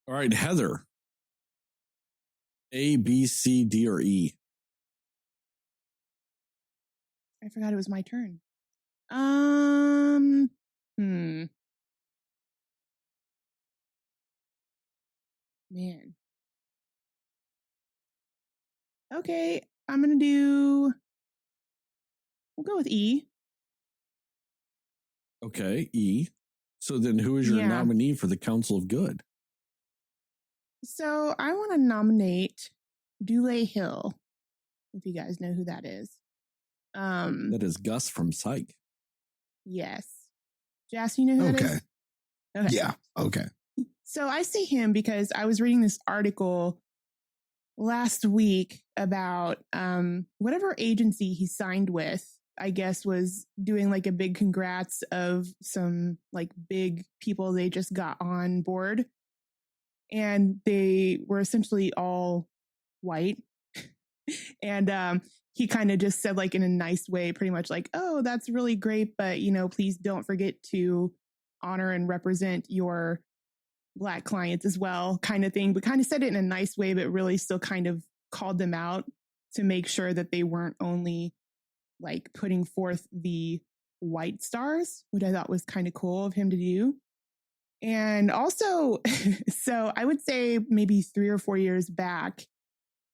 All right, Heather. A, B, C, D, or E? I forgot it was my turn. Man. Okay, we'll go with E. Okay, E. So then who is your nominee for the Council of Good? So I want to nominate Dule Hill, if you guys know who that is. That is Gus from Psych. Yes. Jastin, you know who that is? Okay. Yeah, okay. So I see him because I was reading this article last week about whatever agency he signed with, I guess, was doing like a big congrats of some like big people they just got on board. And they were essentially all white. And he kind of just said like in a nice way, pretty much like, oh, that's really great. But, please don't forget to honor and represent your Black clients as well, kind of thing, but kind of said it in a nice way, but really still kind of called them out to make sure that they weren't only like putting forth the white stars, which I thought was kind of cool of him to do. And also, so I would say maybe 3 or 4 years back,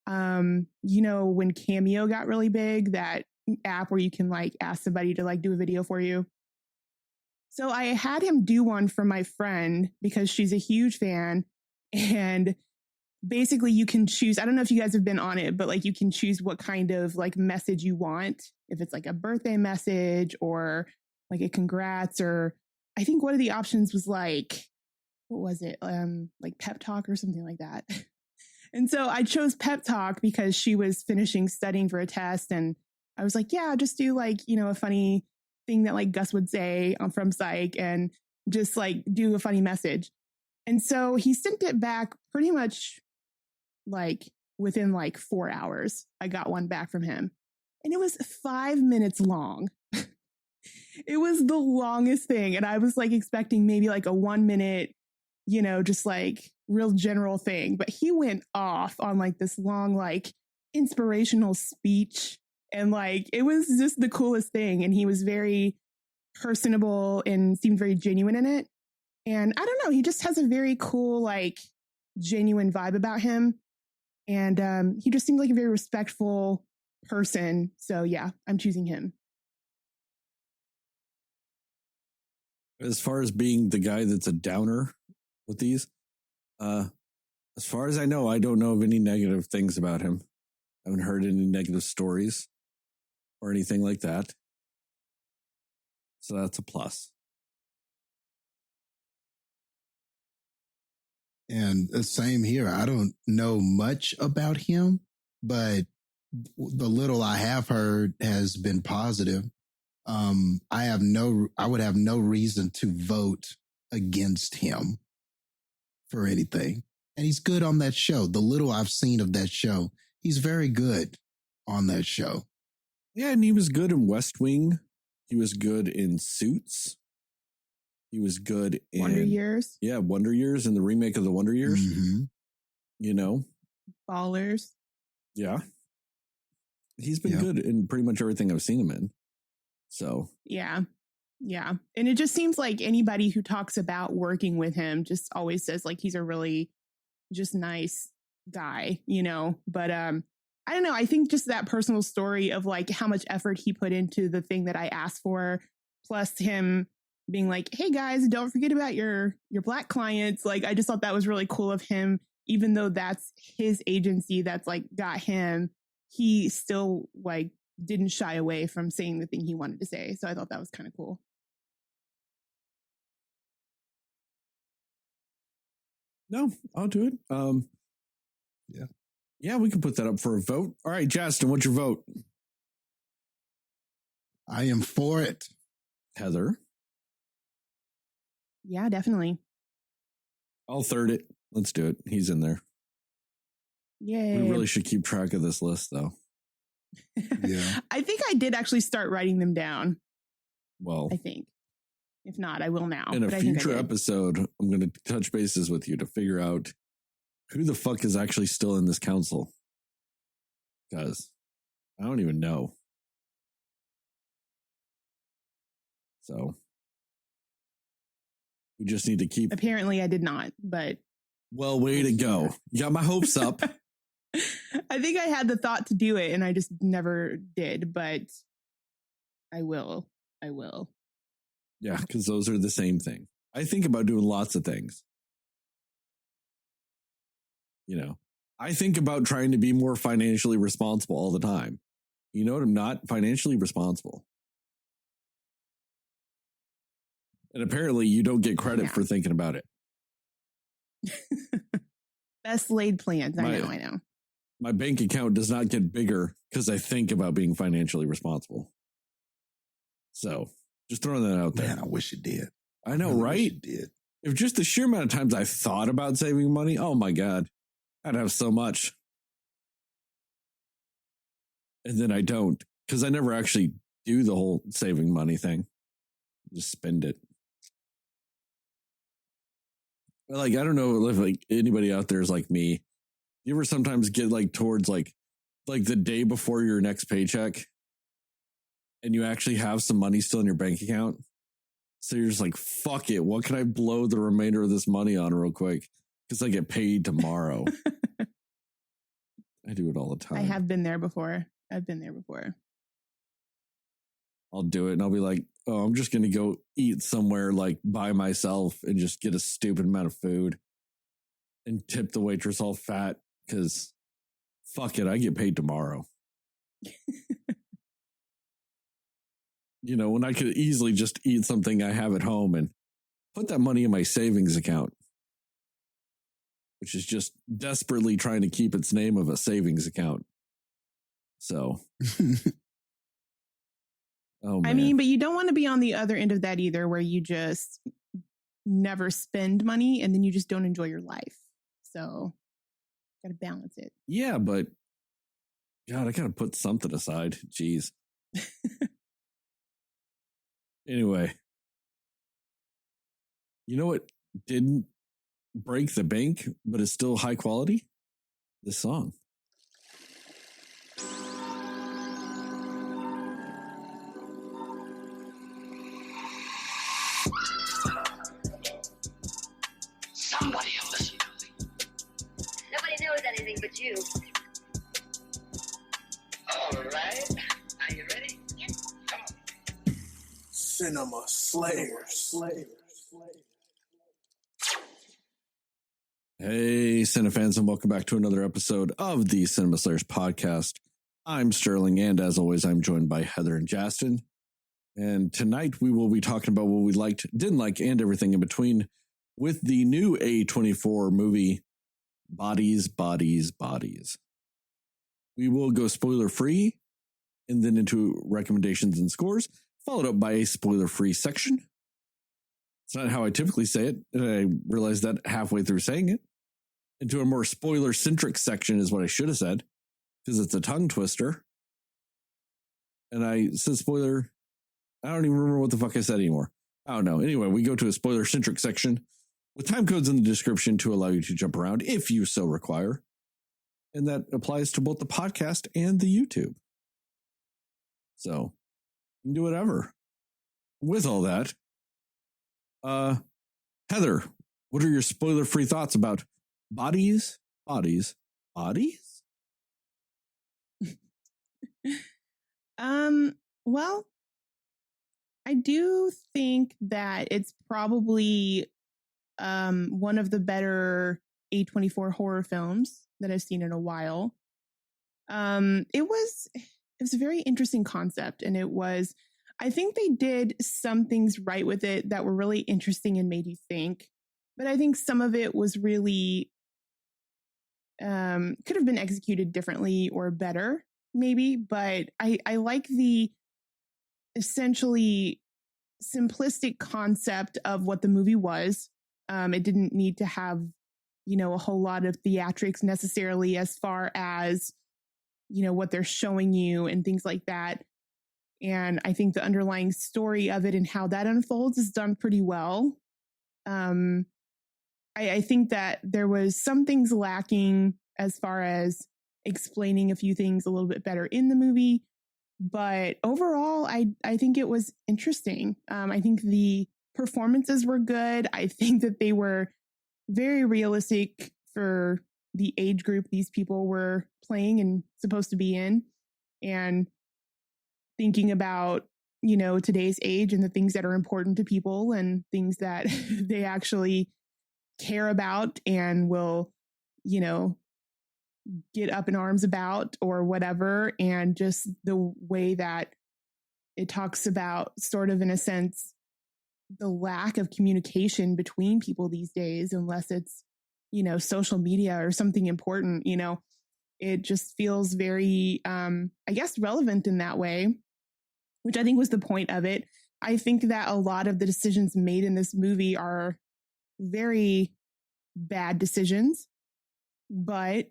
when Cameo got really big, that app where you can like ask somebody to like do a video for you. So I had him do one for my friend because she's a huge fan. And basically you can choose, I don't know if you guys have been on it, but like you can choose what kind of like message you want. If it's like a birthday message or like a congrats, or I think one of the options was like, what was it? Like pep talk or something like that. And so I chose pep talk because she was finishing studying for a test. And I was like, yeah, just do like, a funny thing that like Gus would say from Psych and just like do a funny message. And so he sent it back pretty much like within like 4 hours. I got one back from him and it was 5 minutes long. It was the longest thing. And I was like expecting maybe like a 1 minute, just like real general thing. But he went off on like this long, like inspirational speech. And like, it was just the coolest thing. And he was very personable and seemed very genuine in it. And I don't know, he just has a very cool, like genuine vibe about him. And he just seemed like a very respectful person. So yeah, I'm choosing him. As far as being the guy that's a downer with these, as far as I know, I don't know of any negative things about him. I haven't heard any negative stories or anything like that. So that's a plus. And the same here. I don't know much about him, but the little I have heard has been positive. I would have no reason to vote against him for anything. And he's good on that show. The little I've seen of that show, he's very good on that show. Yeah, and he was good in West Wing. He was good in Suits. He was good in Wonder Years. Yeah, Wonder Years and the remake of the Wonder Years. Mm-hmm. Ballers. Yeah. He's been good in pretty much everything I've seen him in. So. Yeah. And it just seems like anybody who talks about working with him just always says like he's a really just nice guy, But I don't know. I think just that personal story of like how much effort he put into the thing that I asked for, plus him being like, hey guys, don't forget about your Black clients. Like, I just thought that was really cool of him, even though that's his agency that's like got him, he still like didn't shy away from saying the thing he wanted to say. So I thought that was kind of cool. No, I'll do it. Yeah, we can put that up for a vote. All right, Jastin, what's your vote? I am for it. Heather? Yeah, definitely. I'll third it. Let's do it. He's in there. Yay. We really should keep track of this list, though. Yeah. I think I did actually start writing them down. Well, I think. If not, I will now. In a future episode, I'm going to touch bases with you to figure out who the fuck is actually still in this council? Because I don't even know. So we just need to keep. Apparently, I did not, but. Well, way to go. You got my hopes up. I think I had the thought to do it and I just never did, but I will. Yeah, because those are the same thing. I think about doing lots of things. You know, I think about trying to be more financially responsible all the time. You know what? I'm not financially responsible. And apparently you don't get credit for thinking about it. Best laid plans. I know. My bank account does not get bigger because I think about being financially responsible. So just throwing that out there. Man, I wish it did. I know, right? Wish it did. If just the sheer amount of times I thought about saving money, oh my God, I'd have so much. And then I don't, because I never actually do the whole saving money thing. Just spend it. Like, I don't know if like anybody out there is like me. You ever sometimes get like towards like the day before your next paycheck and you actually have some money still in your bank account? So you're just like, fuck it. What can I blow the remainder of this money on real quick? Because I get paid tomorrow. I do it all the time. I have been there before. I'll do it and I'll be like, oh, I'm just going to go eat somewhere like by myself and just get a stupid amount of food and tip the waitress all fat because fuck it, I get paid tomorrow. You know, when I could easily just eat something I have at home and put that money in my savings account, which is just desperately trying to keep its name of a savings account. So, oh man. I mean, but you don't want to be on the other end of that either, where you just never spend money and then you just don't enjoy your life. So, got to balance it. Yeah, but God, I got to put something aside. Jeez. Anyway, you know what didn't break the bank, but is still high quality? This song. Somebody will listen to me. Nobody knows anything but you. All right. Are you ready? Yes. Come on. Cinema Slayers. Hey, Cinefans, and welcome back to another episode of the Cinema Slayers podcast. I'm Sterling, and as always, I'm joined by Heather and Jastin. And tonight we will be talking about what we liked, didn't like, and everything in between with the new A24 movie, Bodies. We will go spoiler-free and then into recommendations and scores, followed up by a spoiler-free section. It's not how I typically say it, and I realized that halfway through saying it. Into a more spoiler-centric section is what I should have said, because it's a tongue twister. And I said spoiler. I don't even remember what the fuck I said anymore. I don't know. Anyway, we go to a spoiler-centric section with time codes in the description to allow you to jump around if you so require. And that applies to both the podcast and the YouTube. So you can do whatever. With all that, Heather, what are your spoiler-free thoughts about Bodies? Well, I do think that it's probably one of the better A24 horror films that I've seen in a while. It was a very interesting concept, and I think they did some things right with it that were really interesting and made you think. But I think some of it was really could have been executed differently or better, maybe. But I like the essentially simplistic concept of what the movie was. It didn't need to have, a whole lot of theatrics necessarily as far as, what they're showing you and things like that. And I think the underlying story of it and how that unfolds is done pretty well. I think that there was some things lacking as far as explaining a few things a little bit better in the movie. But overall, I think it was interesting. I think the performances were good. I think that they were very realistic for the age group these people were playing and supposed to be in. And thinking about, today's age and the things that are important to people and things that they actually care about and will, get up in arms about or whatever. And just the way that it talks about, sort of in a sense, the lack of communication between people these days, unless it's, social media or something important, it just feels very, I guess, relevant in that way, which I think was the point of it. I think that a lot of the decisions made in this movie are very bad decisions, but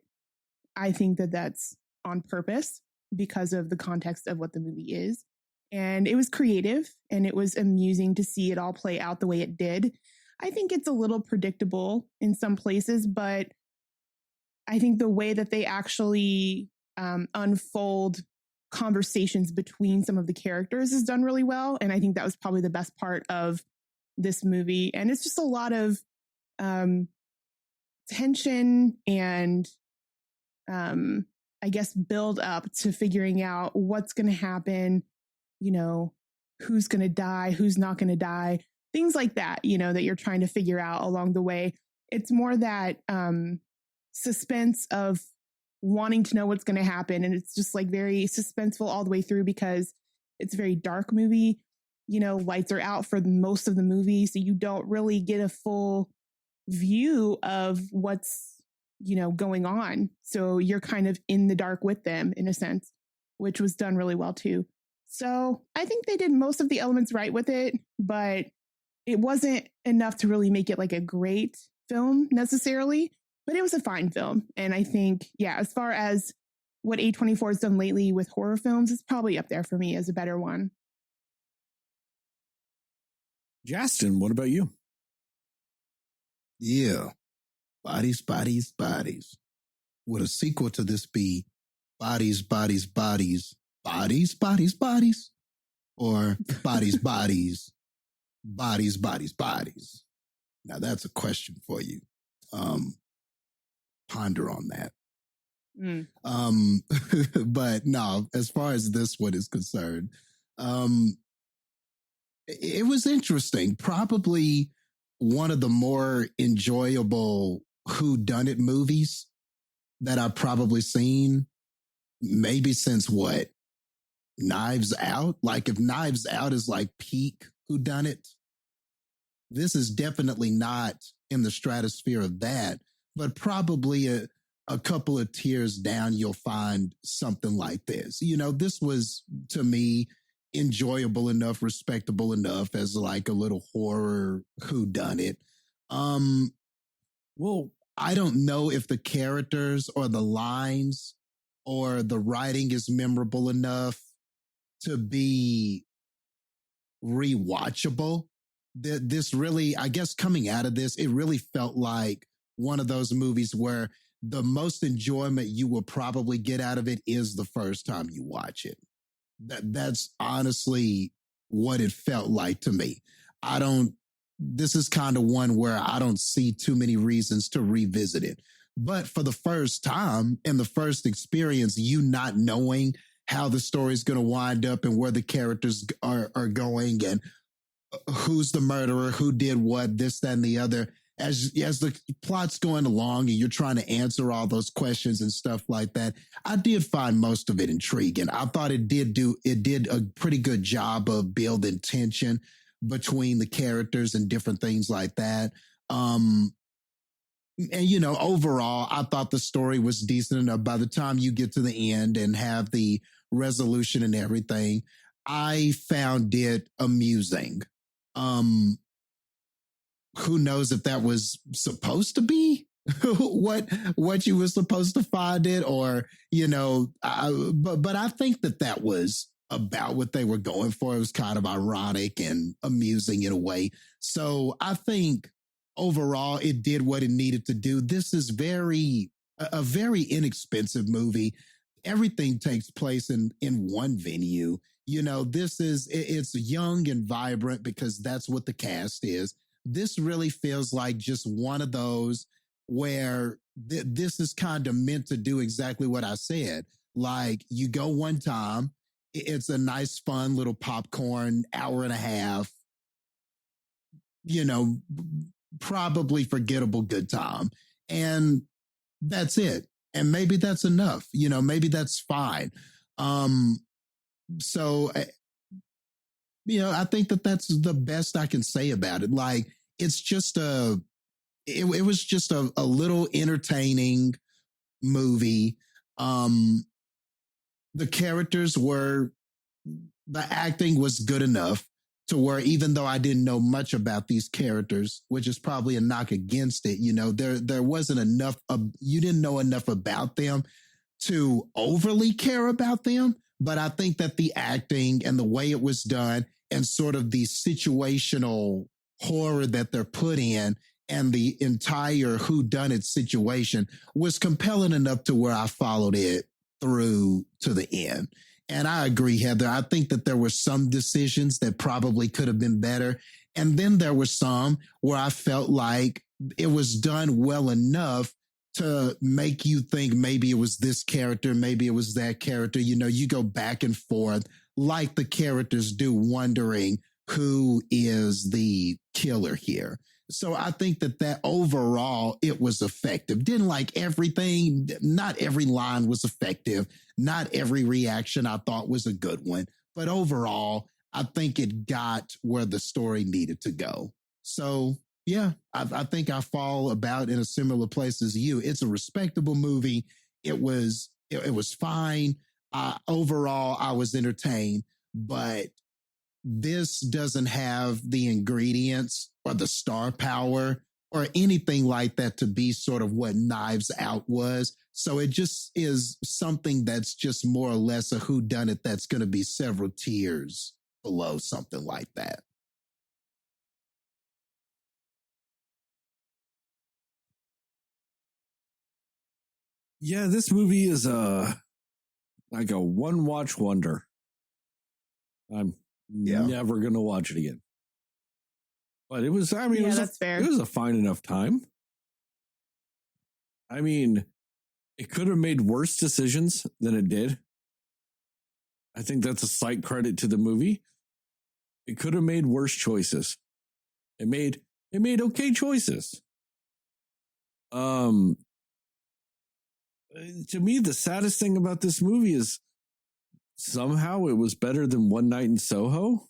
I think that that's on purpose because of the context of what the movie is. And it was creative and it was amusing to see it all play out the way it did. I think it's a little predictable in some places, but I think the way that they actually unfold conversations between some of the characters is done really well. And I think that was probably the best part of this movie. And it's just a lot of tension and I guess build up to figuring out what's going to happen, who's going to die, who's not going to die, things like that, that you're trying to figure out along the way. It's more that suspense of wanting to know what's going to happen. And it's just like very suspenseful all the way through because it's a very dark movie. Lights are out for most of the movie. So you don't really get a full view of what's, going on. So you're kind of in the dark with them in a sense, which was done really well too. So I think they did most of the elements right with it, but it wasn't enough to really make it like a great film necessarily, but it was a fine film. And I think, as far as what A24 has done lately with horror films, it's probably up there for me as a better one. Jastin, what about you? Yeah. Bodies, bodies, bodies. Would a sequel to this be bodies, bodies, bodies, bodies, bodies, bodies? Or bodies, bodies, bodies, bodies, bodies? Now that's a question for you. Ponder on that. But no, as far as this one is concerned, it was interesting. Probably one of the more enjoyable whodunit movies that I've probably seen, maybe since what? Knives Out? Like if Knives Out is like peak whodunit, this is definitely not in the stratosphere of that, but probably a couple of tiers down, you'll find something like this. This was, to me, enjoyable enough, respectable enough as like a little horror whodunit. Well, I don't know if the characters or the lines or the writing is memorable enough to be rewatchable. This really, I guess coming out of this, it really felt like one of those movies where the most enjoyment you will probably get out of it is the first time you watch it. That's honestly what it felt like to me. This is kind of one where I don't see too many reasons to revisit it. But for the first time and the first experience, you not knowing how the story's going to wind up and where the characters are going and who's the murderer, who did what, this, that, and the other. As the plot's going along and you're trying to answer all those questions and stuff like that, I did find most of it intriguing. I thought it did a pretty good job of building tension between the characters and different things like that. And, overall, I thought the story was decent enough. By the time you get to the end and have the resolution and everything, I found it amusing. Who knows if that was supposed to be what you were supposed to find it, or but I think that was about what they were going for. It was kind of ironic and amusing in a way. So I think overall, it did what it needed to do. This is a very inexpensive movie. Everything takes place in one venue. It's young and vibrant because that's what the cast is. This really feels like just one of those where this is kind of meant to do exactly what I said. Like, you go one time, it's a nice, fun little popcorn hour and a half, probably forgettable good time. And that's it. And maybe that's enough. Maybe that's fine. So, I think that's the best I can say about it. Like, it's just it was just a little entertaining movie. The acting was good enough to where, even though I didn't know much about these characters, which is probably a knock against it, there wasn't enough you didn't know enough about them to overly care about them. But I think that the acting and the way it was done and sort of the situational horror that they're put in and the entire whodunit situation was compelling enough to where I followed it through to the end. And I agree, Heather. I think that there were some decisions that probably could have been better. And then there were some where I felt like it was done well enough to make you think maybe it was this character, maybe it was that character. You go back and forth like the characters do, wondering who is the killer here. So I think that overall it was effective. Didn't like everything. Not every line was effective. Not every reaction I thought was a good one. But overall, I think it got where the story needed to go. So yeah, I think I fall about in a similar place as you. It's a respectable movie. It was fine. Overall, I was entertained, but this doesn't have the ingredients or the star power or anything like that to be sort of what Knives Out was. So it just is something that's just more or less a whodunit that's going to be several tiers below something like that. Yeah, this movie is like a one-watch wonder. I'm never going to watch it again. But it was, that's fair. It was a fine enough time. I mean, it could have made worse decisions than it did. I think that's a slight credit to the movie. It could have made worse choices. It made okay choices. To me, the saddest thing about this movie is somehow it was better than One Night in Soho.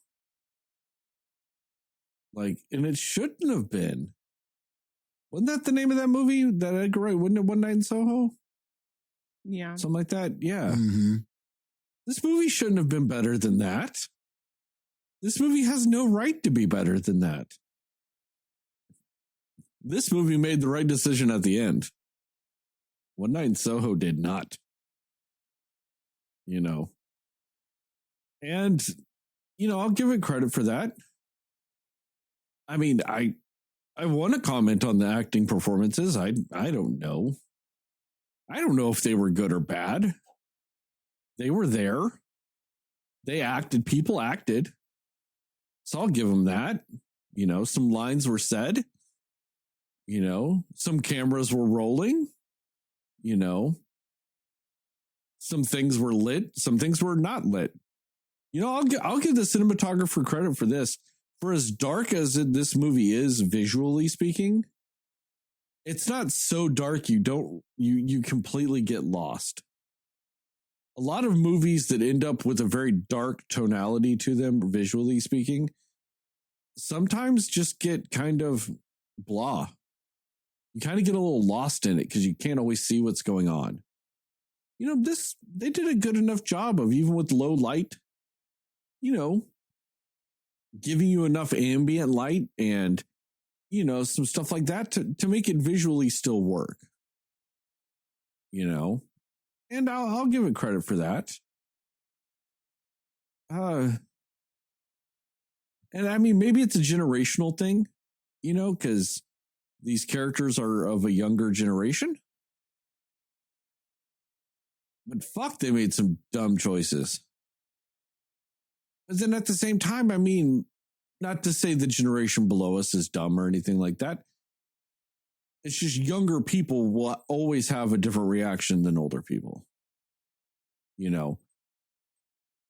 And it shouldn't have been. Wasn't that the name of that movie? That Edgar Wright, wasn't it One Night in Soho? Yeah. Something like that. Yeah. Mm-hmm. This movie shouldn't have been better than that. This movie has no right to be better than that. This movie made the right decision at the end. One Night in Soho did not. And, I'll give it credit for that. I mean, I want to comment on the acting performances. I don't know. I don't know if they were good or bad. They were there. They acted. People acted. So I'll give them that. Some lines were said. Some cameras were rolling. Some things were lit. Some things were not lit. I'll give the cinematographer credit for this. For as dark as this movie is, visually speaking, it's not so dark you completely get lost. A lot of movies that end up with a very dark tonality to them, visually speaking, sometimes just get kind of blah. You kind of get a little lost in it because you can't always see what's going on. They did a good enough job of, even with low light, giving you enough ambient light and, some stuff like that to make it visually still work. And I'll give it credit for that. And I mean, maybe it's a generational thing, because these characters are of a younger generation. But fuck, they made some dumb choices. But then at the same time, I mean, not to say the generation below us is dumb or anything like that. It's just younger people will always have a different reaction than older people. You know,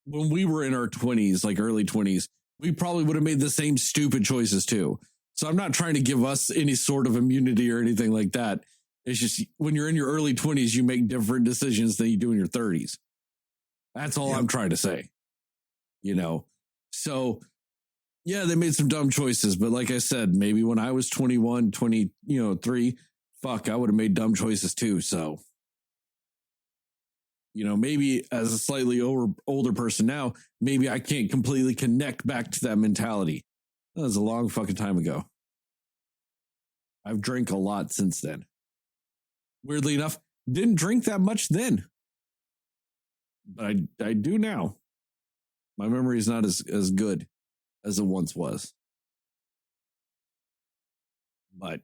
when we were in our 20s, like early 20s, we probably would have made the same stupid choices too. So I'm not trying to give us any sort of immunity or anything like that. It's just when you're in your early 20s, you make different decisions than you do in your 30s. That's all I'm trying to say. You know, so yeah, they made some dumb choices. But like I said, maybe when I was 21, 23, fuck, I would have made dumb choices too. So, you know, maybe as a slightly older person now, maybe I can't completely connect back to that mentality. That was a long fucking time ago. I've drank a lot since then. Weirdly enough, didn't drink that much then. But I do now. My memory is not as good as it once was. But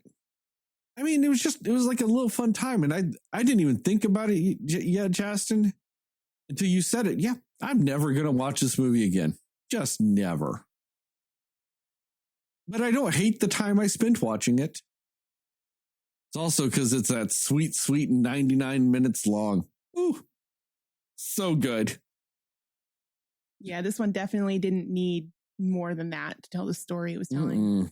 I mean, it was like a little fun time. And I didn't even think about it yet, Jastin, until you said it. Yeah, I'm never going to watch this movie again. Just never. But I don't hate the time I spent watching it. It's also because it's that sweet 99 minutes long. Ooh, so good. Yeah, this one definitely didn't need more than that to tell the story it was telling.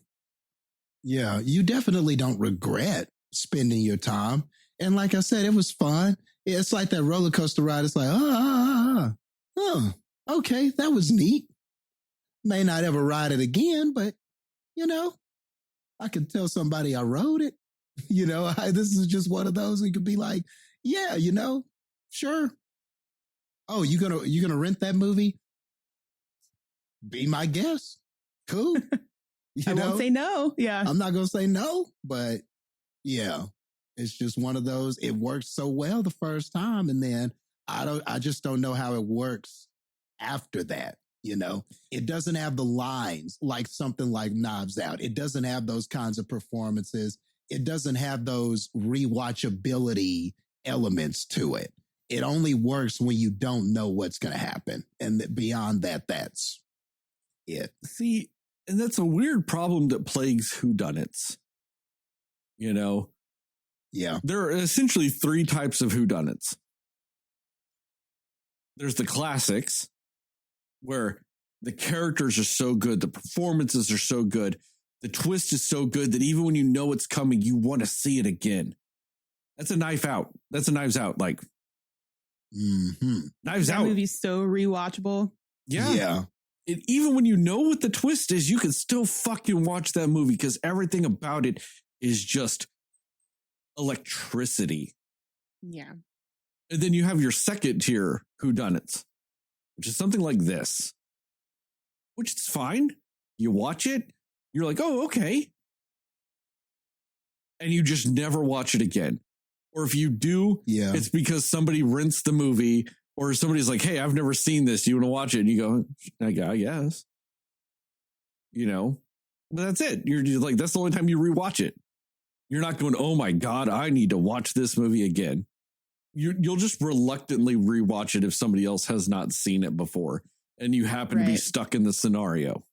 Yeah, you definitely don't regret spending your time. And like I said, it was fun. It's like that roller coaster ride. It's like, okay, that was neat. May not ever ride it again, but, you know, I could tell somebody I rode it. You know, this is just one of those we could be like, yeah, you know, sure. Oh, you gonna rent that movie? Be my guest. Cool. I won't say no. Yeah. I'm not gonna say no, but yeah, it's just one of those. It worked so well the first time, and then I just don't know how it works after that. You know, it doesn't have the lines like something like Knives Out. It doesn't have those kinds of performances. It doesn't have those rewatchability elements to it. It only works when you don't know what's going to happen. And beyond that, that's it. See, and that's a weird problem that plagues whodunits. You know? Yeah. There are essentially three types of whodunits. There's the classics, where the characters are so good, the performances are so good, the twist is so good that even when you know it's coming, you want to see it again. That's a Knife Out. That's a Knives Out. Like, Knives Out. That movie's so rewatchable. Yeah. And even when you know what the twist is, you can still fucking watch that movie because everything about it is just electricity. Yeah. And then you have your second tier whodunits, which is something like this, which is fine. You watch it, you're like, oh, okay. And you just never watch it again. Or if you do, it's because somebody rents the movie or somebody's like, hey, I've never seen this. You want to watch it? And you go, I guess. You know, but that's it. You're just like, that's the only time you rewatch it. You're not going, oh my God, I need to watch this movie again. You'll just reluctantly rewatch it if somebody else has not seen it before and you happen to be stuck in the scenario.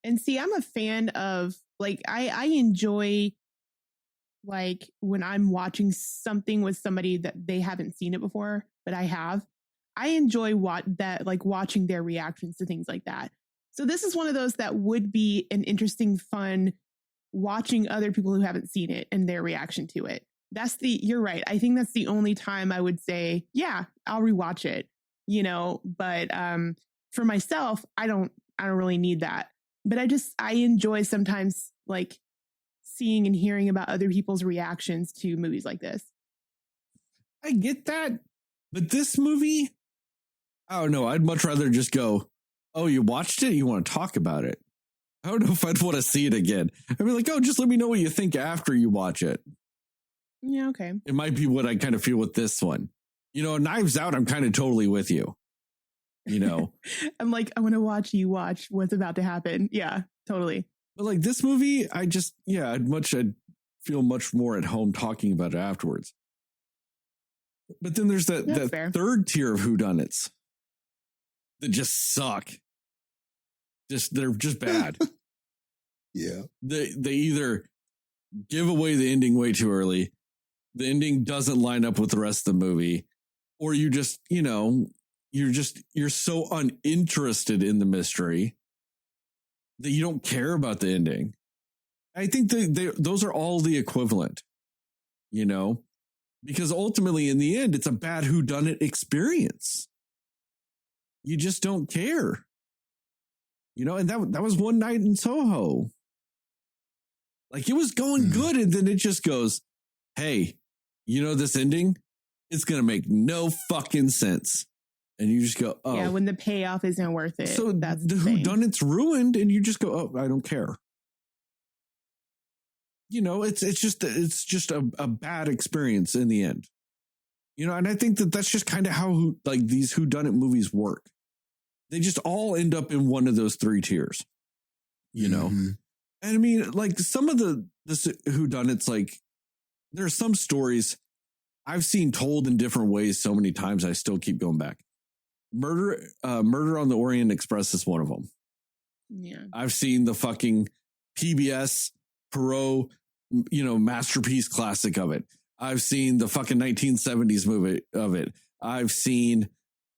And see, I'm a fan of, like, I enjoy, like, when I'm watching something with somebody that they haven't seen it before, but I have. I enjoy watching their reactions to things like that. So this is one of those that would be an interesting, fun watching other people who haven't seen it and their reaction to it. You're right. I think that's the only time I would say, yeah, I'll rewatch it, you know, but for myself, I don't really need that. But I enjoy sometimes like seeing and hearing about other people's reactions to movies like this. I get that. But this movie, I don't know. I'd much rather just go, oh, you watched it? You want to talk about it? I don't know if I'd want to see it again. I'd be like, oh, just let me know what you think after you watch it. Yeah, okay. It might be what I kind of feel with this one. You know, Knives Out, I'm kind of totally with you. You know, I'm like, I want to watch you watch what's about to happen. Yeah, totally. But like this movie, I'd feel much more at home talking about it afterwards. But then there's that third tier of whodunits that just suck. They're just bad. Yeah. They either give away the ending way too early, the ending doesn't line up with the rest of the movie, or you just, you're so uninterested in the mystery that you don't care about the ending. I think those are all the equivalent, because ultimately in the end, it's a bad whodunit experience. You just don't care, and that was One Night in Soho. Like it was going good. And then it just goes, hey, this ending, it's going to make no fucking sense. And you just go, oh. Yeah, when the payoff isn't worth it. So that's the whodunit's ruined, and you just go, oh, I don't care. It's just a bad experience in the end. And I think that's just kind of how like these whodunit movies work. They just all end up in one of those three tiers. And I mean, like some of the whodunits, like there are some stories I've seen told in different ways so many times, I still keep going back. Murder on the Orient Express is one of them. Yeah. I've seen the fucking PBS Perot, masterpiece classic of it. I've seen the fucking 1970s movie of it. I've seen,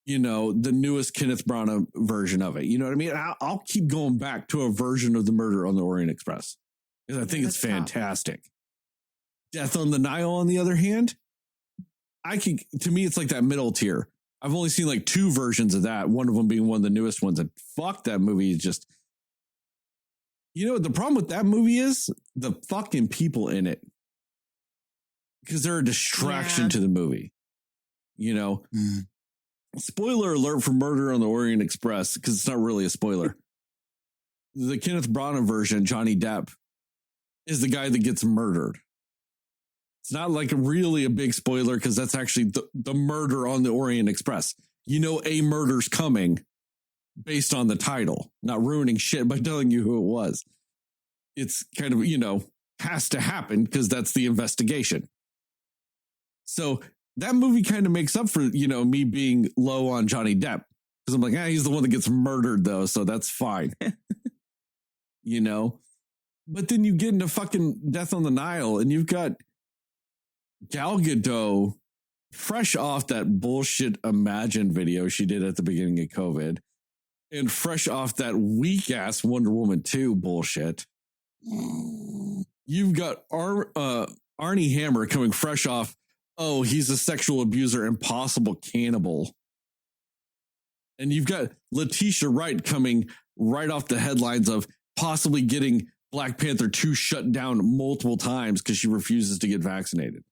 the newest Kenneth Branagh version of it. You know what I mean? I'll keep going back to a version of the Murder on the Orient Express because I think it's fantastic. Death on the Nile, on the other hand, to me, it's like that middle tier. I've only seen like two versions of that. One of them being one of the newest ones. And fuck, that movie is just, the problem with that movie is the fucking people in it. Because they're a distraction to the movie. Spoiler alert for Murder on the Orient Express, because it's not really a spoiler. The Kenneth Branagh version, Johnny Depp, is the guy that gets murdered. It's not like really a big spoiler because that's actually the murder on the Orient Express. A murder's coming based on the title, not ruining shit by telling you who it was. It's kind of, has to happen because that's the investigation. So that movie kind of makes up for, me being low on Johnny Depp because I'm like, he's the one that gets murdered though. So that's fine. But then you get into fucking Death on the Nile and you've got Gal Gadot, fresh off that bullshit Imagine video she did at the beginning of COVID, and fresh off that weak ass Wonder Woman 2 bullshit. You've got Arnie Hammer coming fresh off, he's a sexual abuser and possible cannibal. And you've got Letitia Wright coming right off the headlines of possibly getting Black Panther 2 shut down multiple times because she refuses to get vaccinated.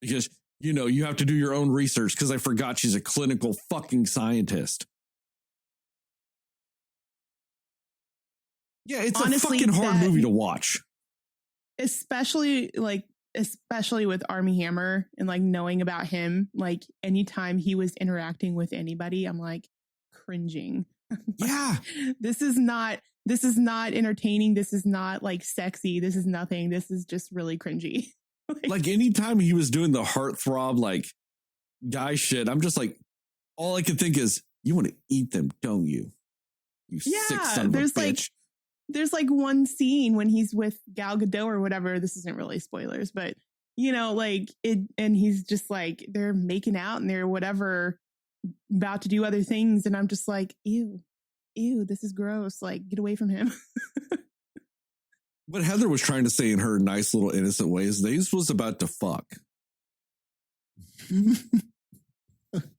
Because, you have to do your own research because I forgot she's a clinical fucking scientist. Yeah, it's honestly a fucking hard movie to watch. Especially with Armie Hammer and like knowing about him, like anytime he was interacting with anybody, I'm like cringing. Yeah. This is not entertaining. This is not like sexy. This is nothing. This is just really cringy. Like anytime he was doing the heartthrob, like guy shit, I'm just like, all I could think is, you want to eat them, don't you? You sick son of a bitch. There's like one scene when he's with Gal Gadot or whatever. This isn't really spoilers, but like it, and he's just like, they're making out and they're whatever about to do other things. And I'm just like, ew, this is gross. Like, get away from him. What Heather was trying to say in her nice little innocent ways, they was about to fuck.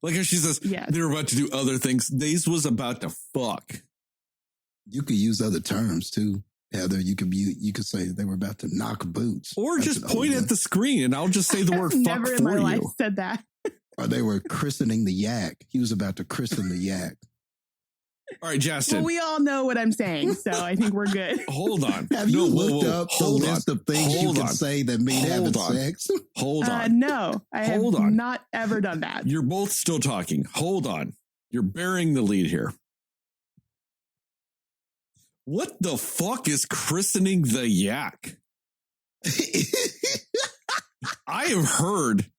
Like she says, they were about to do other things. They was about to fuck. You could use other terms too, Heather. You could say they were about to knock boots. Or that's just point at the screen and I'll just say the word fuck never for in my you. life said that. Or they were christening the yak. He was about to christen the yak. All right, Jastin. Well, we all know what I'm saying, so I think we're good. Hold on. Have you looked up the list of things you can say that mean having sex? Hold on. No, I have not ever done that. You're both still talking. Hold on. You're burying the lead here. What the fuck is christening the yak? I have heard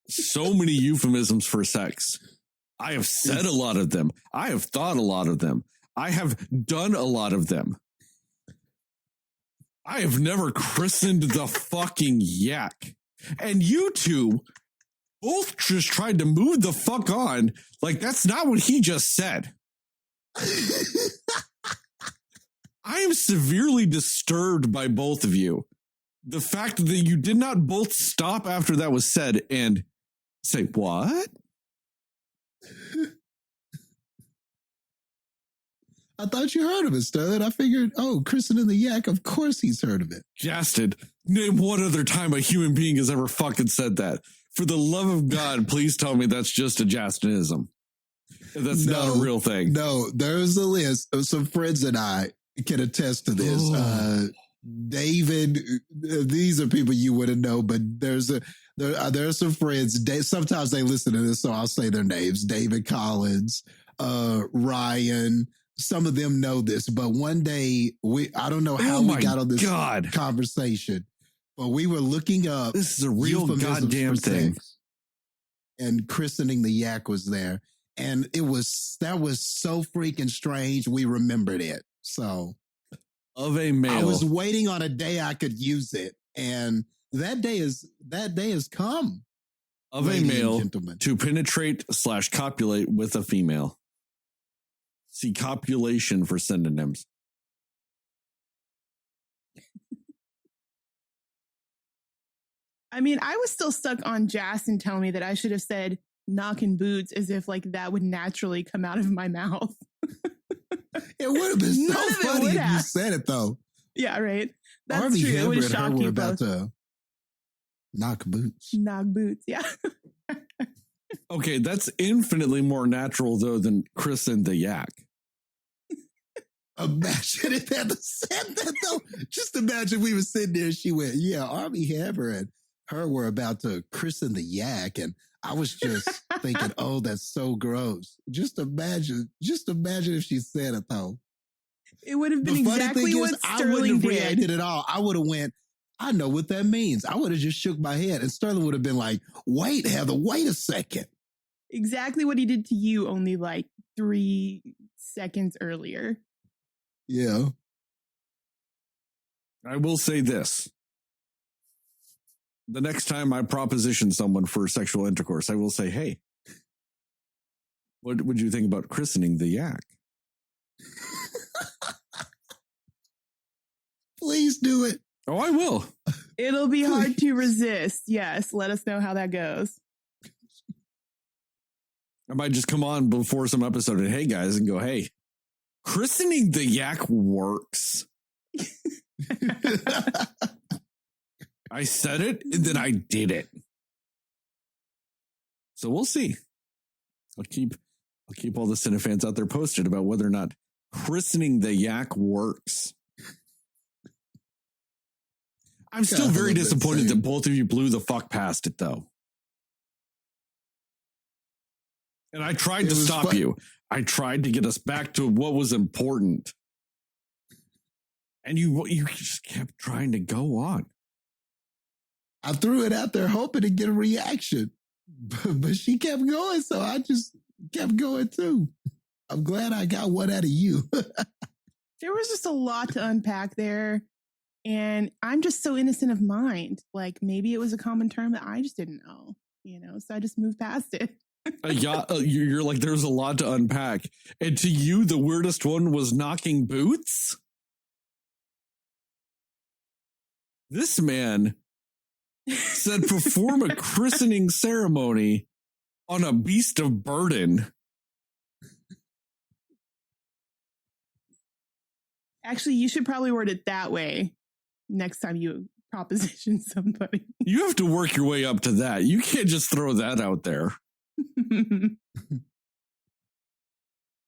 so many euphemisms for sex. I have said a lot of them. I have thought a lot of them. I have done a lot of them. I have never christened the fucking yak. And you two both just tried to move the fuck on like that's not what he just said. I am severely disturbed by both of you. The fact that you did not both stop after that was said and say, what? I thought you heard of it, Sterling. I figured, christening the yak, of course he's heard of it. Jastin, name one other time a human being has ever fucking said that. For the love of God, please tell me that's just a Jastinism. That's not a real thing. No, there's a list of some friends and I can attest to this. David, these are people you wouldn't know, but there are some friends. Sometimes they listen to this, so I'll say their names. David Collins, Ryan. Some of them know this, but one day I don't know how we got on this conversation, but we were looking up. This is a real goddamn thing. And christening the yak was there. And that was so freaking strange. We remembered it. So of a male, I was waiting on a day I could use it. And that day has come. Of a male to penetrate / copulate with a female. See copulation for synonyms. I mean, I was still stuck on Jastin telling me that I should have said knocking boots as if like that would naturally come out of my mouth. It would have been so funny if you said it though. Yeah, right. That's Army true. It would have and her shocked were you about both. to knock boots. Knock boots, yeah. Okay, that's infinitely more natural though than christen the yak. Imagine if had said that though. Just imagine we were sitting there and she went, yeah, Army Hammer and her were about to christen the yak. And I was just thinking, oh, that's so gross. Just imagine if she said it though. It would have been exactly what Sterling I wouldn't have did. reacted at all. I would have went, I know what that means. I would have just shook my head and Sterling would have been like, wait, Heather, wait a second. Exactly what he did to you only like 3 seconds earlier. Yeah. I will say this. The next time I proposition someone for sexual intercourse, I will say, hey, what would you think about christening the yak? Please do it. Oh, I will. It'll be hard to resist. Yes. Let us know how that goes. I might just come on before some episode and hey guys and go, hey, christening the yak works. I said it and then I did it. So we'll see. I'll keep all the Cinefans out there posted about whether or not christening the yak works. I'm still very disappointed that both of you blew the fuck past it though. And I tried to stop you. I tried to get us back to what was important. And you just kept trying to go on. I threw it out there hoping to get a reaction. But she kept going, so I just kept going too. I'm glad I got one out of you. There was just a lot to unpack there. And I'm just so innocent of mind. Like maybe it was a common term that I just didn't know, so I just moved past it. You're like, there's a lot to unpack. And to you, the weirdest one was knocking boots? This man said perform a christening ceremony on a beast of burden. Actually, you should probably word it that way next time you proposition somebody. You have to work your way up to that. You can't just throw that out there.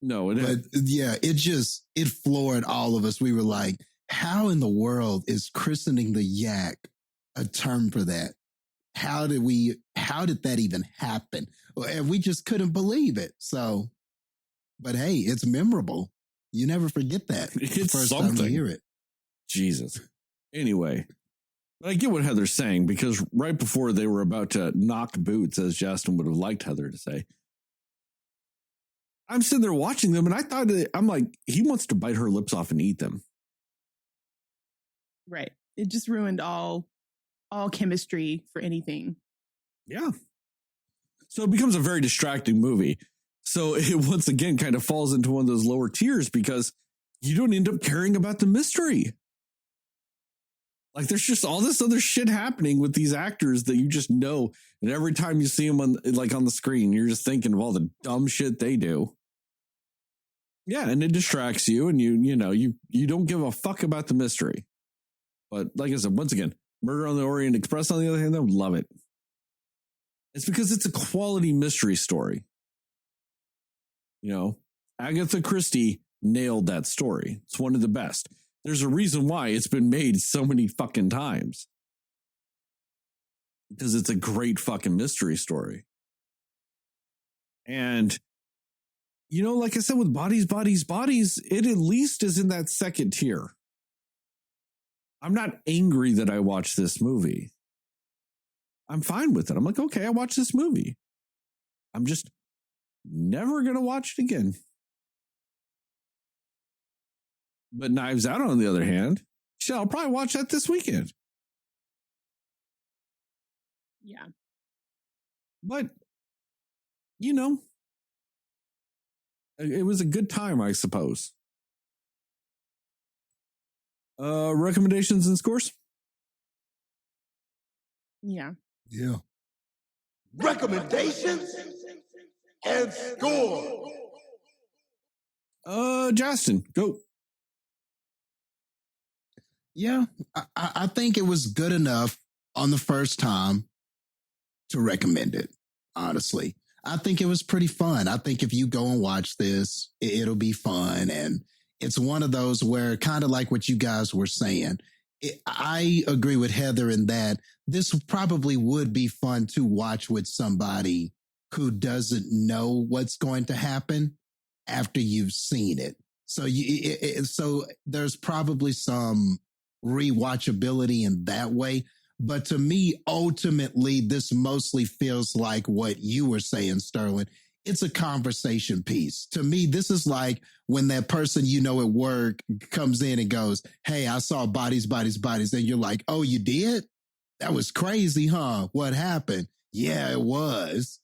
No, it floored all of us. We were like, how in the world is christening the yak a term for that? How did that even happen? And we just couldn't believe it. So, but hey, it's memorable. You never forget that. It's the first time something. you hear it. Jesus. Anyway, but I get what Heather's saying, because right before they were about to knock boots, as Jastin would have liked Heather to say, I'm sitting there watching them, and I'm like, he wants to bite her lips off and eat them. Right. It just ruined all chemistry for anything. Yeah. So it becomes a very distracting movie. So it once again kind of falls into one of those lower tiers because you don't end up caring about the mystery. Like, there's just all this other shit happening with these actors that you just know. And every time you see them on the screen, you're just thinking of all the dumb shit they do. Yeah. And it distracts you, and you don't give a fuck about the mystery. But like I said, once again, Murder on the Orient Express, on the other hand, I would love it. It's because it's a quality mystery story. Agatha Christie nailed that story. It's one of the best. There's a reason why it's been made so many fucking times. Because it's a great fucking mystery story. And, like I said, with Bodies, it at least is in that second tier. I'm not angry that I watched this movie. I'm fine with it. I'm like, okay, I watched this movie. I'm just never going to watch it again. But Knives Out, on the other hand, I'll probably watch that this weekend. Yeah. But, it was a good time, I suppose. Recommendations and scores? Yeah. Yeah. Recommendations and score. Jastin, go. Yeah, I think it was good enough on the first time to recommend it, honestly. I think it was pretty fun. I think if you go and watch this, it'll be fun. And it's one of those where, kind of like what you guys were saying, I agree with Heather in that this probably would be fun to watch with somebody who doesn't know what's going to happen after you've seen it. So so there's probably some rewatchability in that way. But to me, ultimately, this mostly feels like what you were saying, Sterling. It's a conversation piece. To me, this is like when that person at work comes in and goes, hey, I saw Bodies. And you're like, oh, you did? That was crazy, huh? What happened? Yeah, it was.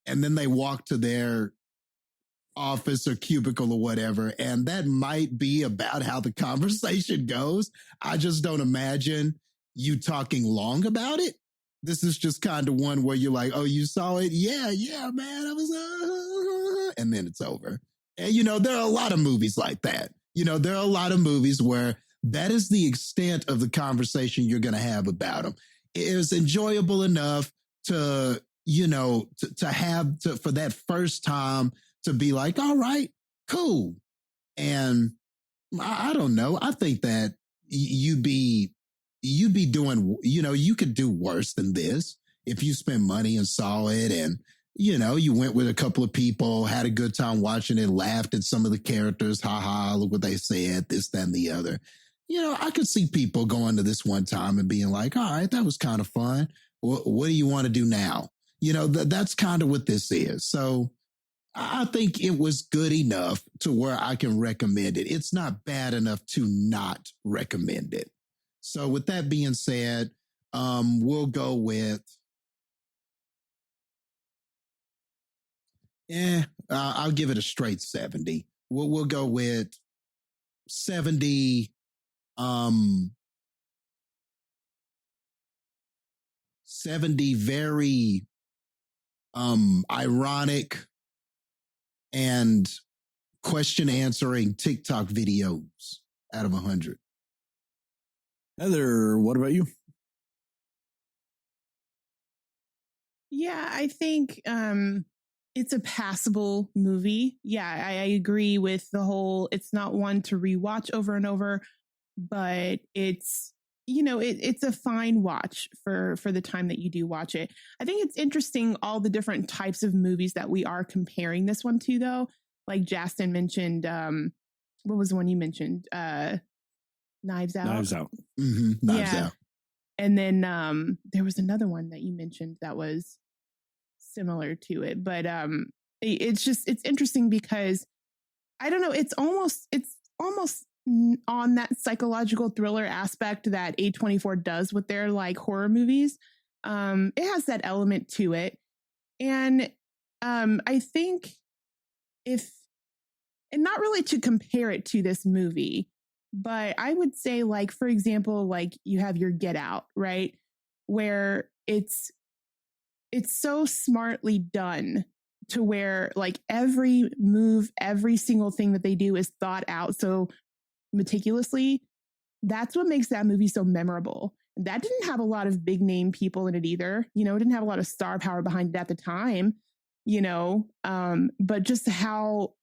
And then they walk to their office or cubicle or whatever, and that might be about how the conversation goes. I just don't imagine you talking long about it. This is just kind of one where you're like, oh, you saw it? Yeah, man, I was, and then it's over. And, there are a lot of movies like that. There are a lot of movies where that is the extent of the conversation you're going to have about them. It is enjoyable enough to, to have for that first time to be like, all right, cool. And I don't know. I think that you'd be doing, you could do worse than this if you spent money and saw it and, you went with a couple of people, had a good time watching it, laughed at some of the characters. Ha ha, look what they said, this, that, and the other. I could see people going to this one time and being like, all right, that was kind of fun. What do you want to do now? That's kind of what this is. So I think it was good enough to where I can recommend it. It's not bad enough to not recommend it. So with that being said, we'll go with, I'll give it a straight 70. We'll go with 70, 70 very, ironic and question answering TikTok videos out of 100. Heather, what about you? Yeah, I think it's a passable movie. Yeah, I agree with the whole, it's not one to rewatch over and over, but it's, it's a fine watch for the time that you do watch it. I think it's interesting, all the different types of movies that we are comparing this one to, though. Like Jastin mentioned, what was the one you mentioned? Knives Out. Knives Out. Knives Out. And then there was another one that you mentioned that was similar to it, but it's interesting because I don't know, it's almost on that psychological thriller aspect that A24 does with their like horror movies. It has that element to it. And I think and not really to compare it to this movie, but I would say, like, for example, like you have your Get Out, right? Where it's so smartly done to where like every move, every single thing that they do is thought out so meticulously. That's what makes that movie so memorable. That didn't have a lot of big name people in it either. You know, it didn't have a lot of star power behind it at the time, you know, but just how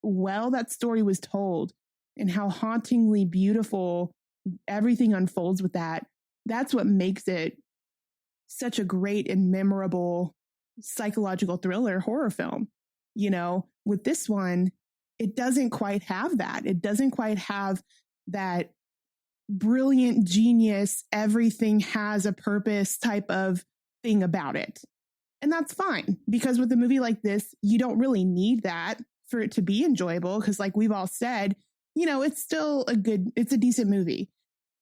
well that story was told and how hauntingly beautiful everything unfolds with that. That's what makes it such a great and memorable psychological thriller horror film. You know, with this one, it doesn't quite have that. It doesn't quite have that brilliant genius, everything has a purpose type of thing about it. And that's fine, because with a movie like this, you don't really need that for it to be enjoyable. Because like we've all said, you know, it's still it's a decent movie.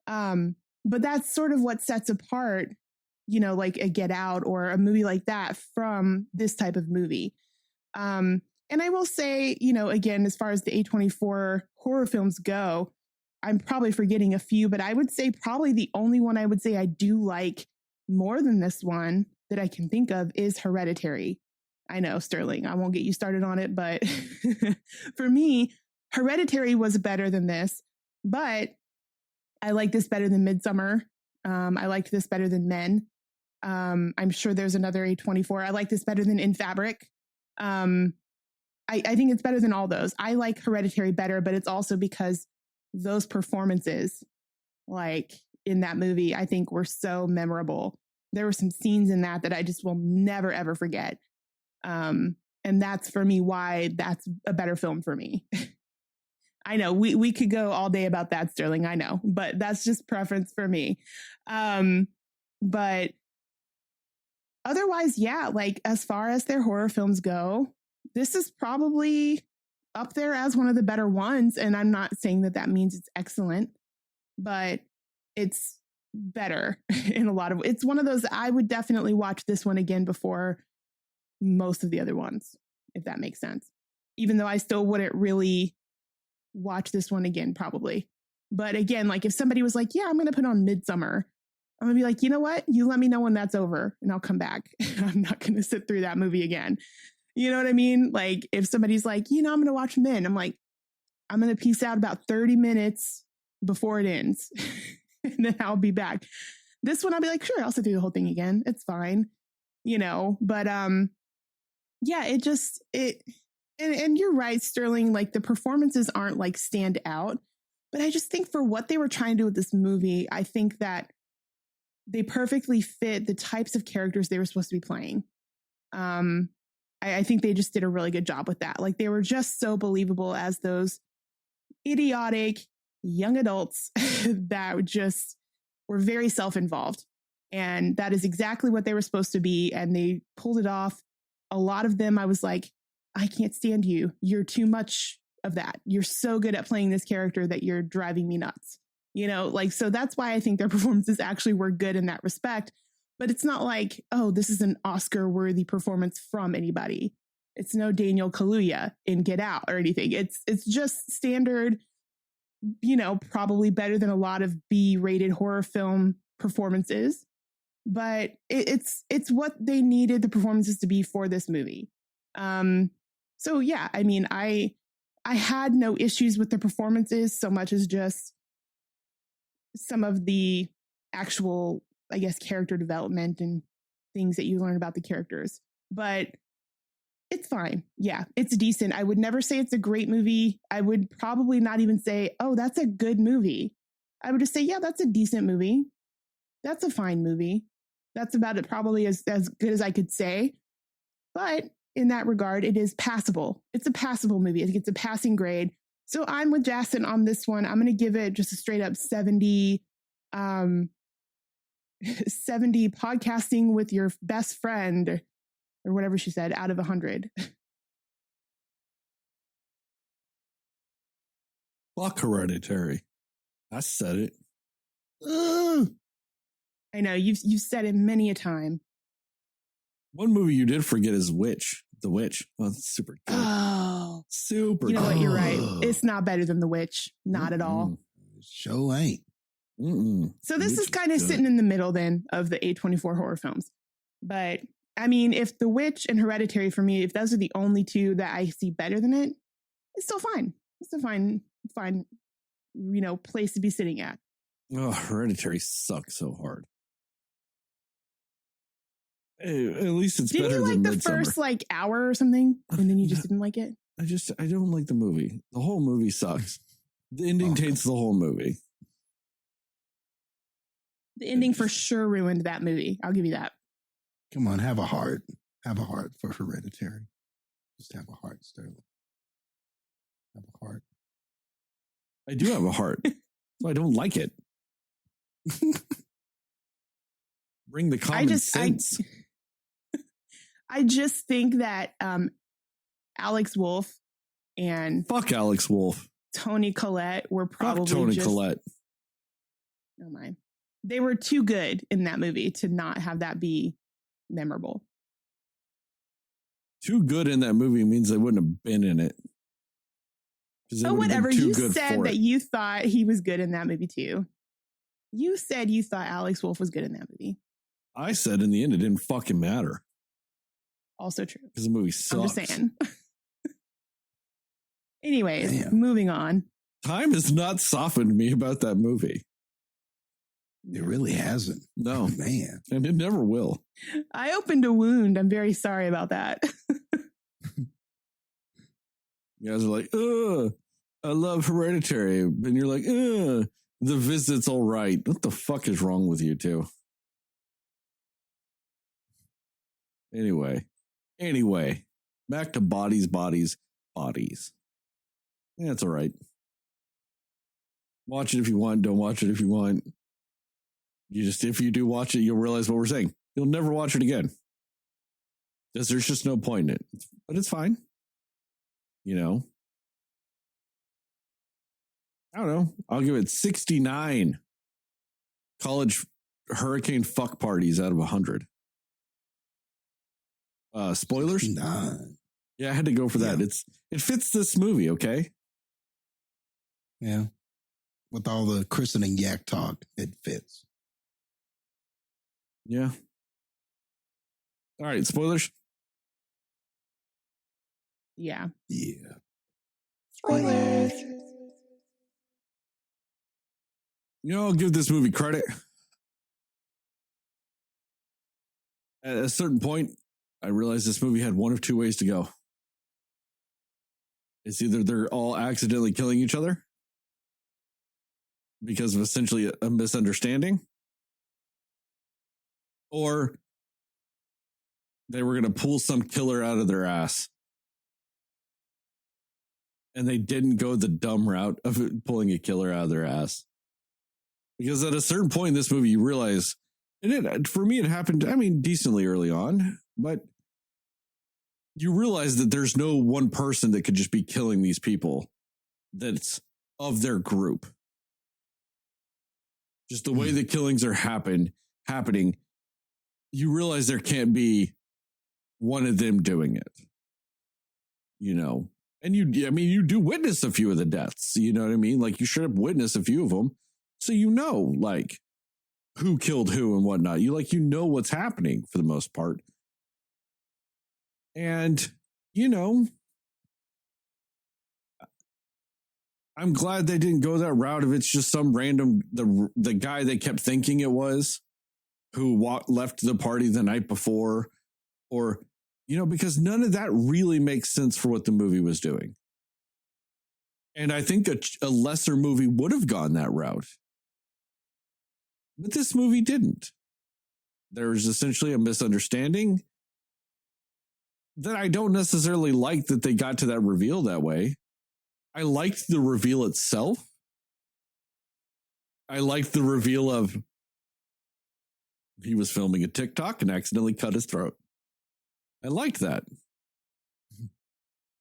But that's sort of what sets apart, you know, like a Get Out or a movie like that from this type of movie. And I will say, you know, again, as far as the A24 horror films go, I'm probably forgetting a few, but I would say probably the only one I would say I do like more than this one that I can think of is Hereditary. I know, Sterling, I won't get you started on it, but for me, Hereditary was better than this, but I like this better than Midsummer. I liked this better than Men. I'm sure there's another A24. I like this better than In Fabric. I think it's better than all those. I like Hereditary better, but it's also because those performances, like in that movie, I think were so memorable. There were some scenes in that I just will never, ever forget. And that's for me why that's a better film for me. I know we could go all day about that, Sterling. I know, but that's just preference for me. But otherwise, yeah, like as far as their horror films go, this is probably up there as one of the better ones. And I'm not saying that means it's excellent, but it's better in a lot of, it's one of those, I would definitely watch this one again before most of the other ones, if that makes sense. Even though I still wouldn't really watch this one again, probably. But again, like if somebody was like, yeah, I'm going to put on Midsummer, I'm going to be like, you know what? You let me know when that's over and I'll come back. I'm not going to sit through that movie again. You know what I mean? Like if somebody's like, you know, I'm going to watch Men, I'm like, I'm going to peace out about 30 minutes before it ends and then I'll be back. This one, I'll be like, sure, I'll sit through the whole thing again. It's fine. You know, but yeah, and you're right, Sterling, like the performances aren't like stand out, but I just think for what they were trying to do with this movie, I think that they perfectly fit the types of characters they were supposed to be playing. I think they just did a really good job with that. Like they were just so believable as those idiotic young adults that just were very self-involved. And that is exactly what they were supposed to be. And they pulled it off. A lot of them, I was like, I can't stand you. You're too much of that. You're so good at playing this character that you're driving me nuts. You know, like, so that's why I think their performances actually were good in that respect. But it's not like, oh, this is an Oscar-worthy performance from anybody. It's no Daniel Kaluuya in Get Out or anything. It's just standard, you know, probably better than a lot of B-rated horror film performances. But it's what they needed the performances to be for this movie. So yeah, I mean, I had no issues with the performances so much as just some of the actual, I guess, character development and things that you learn about the characters. But it's fine. Yeah, it's decent. I would never say it's a great movie. I would probably not even say, oh, that's a good movie. I would just say, yeah, that's a decent movie. That's a fine movie. That's about it, probably as good as I could say. But in that regard, it is passable. It's a passable movie. I think it's a passing grade. So I'm with Jastin on this one. I'm going to give it just a straight up 70. 70 podcasting with your best friend, or whatever she said, out of 100. Fuck Hereditary. I said it. I know you've said it many a time. One movie you did forget is Witch. The Witch. Oh, that's super good. Oh, Super you know good. what? You're right. It's not better than The Witch. Not at all. Show ain't. So this Witch is kind of good. sitting in the middle then of the A24 horror films. But I mean, if The Witch and Hereditary for me, if those are the only two that I see better than it, it's still fine. It's still fine, place to be sitting at. Oh, Hereditary sucks so hard. Hey, at least it's Didn't better you than like the Midsommar. first hour or something, and then you just didn't like it? I don't like the movie. The whole movie sucks. The ending taints the whole movie. The ending for sure ruined that movie. I'll give you that. Come on, have a heart. Have a heart for Hereditary. Just have a heart, Sterling. Have a heart. I do have a heart. So I don't like it. Bring the common sense. I just think that Alex Wolff and Fuck Alex Wolff. Toni Collette were probably Fuck Toni Collette. Oh my. They were too good in that movie to not have that be memorable. Too good in that movie means they wouldn't have been in it. Oh, whatever. You said that you thought he was good in that movie too. You said you thought Alex Wolff was good in that movie. I said in the end it didn't fucking matter. Also true. Because the movie sucks. I'm just saying. Anyways, Damn. moving on. Time has not softened me about that movie. It really hasn't. No. Man. And it never will. I opened a wound. I'm very sorry about that. You guys are like, I love Hereditary. And you're like, The Visit's all right. What the fuck is wrong with you two? Anyway, back to bodies. Yeah, it's all right. Watch it if you want. Don't watch it if you want. If you do watch it, you'll realize what we're saying. You'll never watch it again. Because there's just no point in it. But it's fine. You know? I don't know. I'll give it 69 college hurricane fuck parties out of 100. Spoilers? 69. Yeah, I had to go for that. It fits this movie, okay? Yeah. With all the christening yak talk, it fits. Yeah. All right, spoilers? Yeah. Yeah. Spoilers. I'll give this movie credit. At a certain point, I realized this movie had one of two ways to go. It's either they're all accidentally killing each other because of essentially a misunderstanding, or they were going to pull some killer out of their ass. And they didn't go the dumb route of pulling a killer out of their ass. Because at a certain point in this movie, you realize, and for me, it happened, decently early on, but you realize that there's no one person that could just be killing these people that's of their group. Just the way the killings are happening, you realize there can't be one of them doing it. And you do witness a few of the deaths, you know what I mean? Like you should have witnessed a few of them. So like who killed who and whatnot. You what's happening for the most part. And, I'm glad they didn't go that route if it's just some random, the guy they kept thinking it was who left the party the night before, or, because none of that really makes sense for what the movie was doing. And I think a lesser movie would have gone that route. But this movie didn't. There was essentially a misunderstanding that I don't necessarily like that they got to that reveal that way. I liked the reveal itself. I liked the reveal of he was filming a TikTok and accidentally cut his throat. I liked that.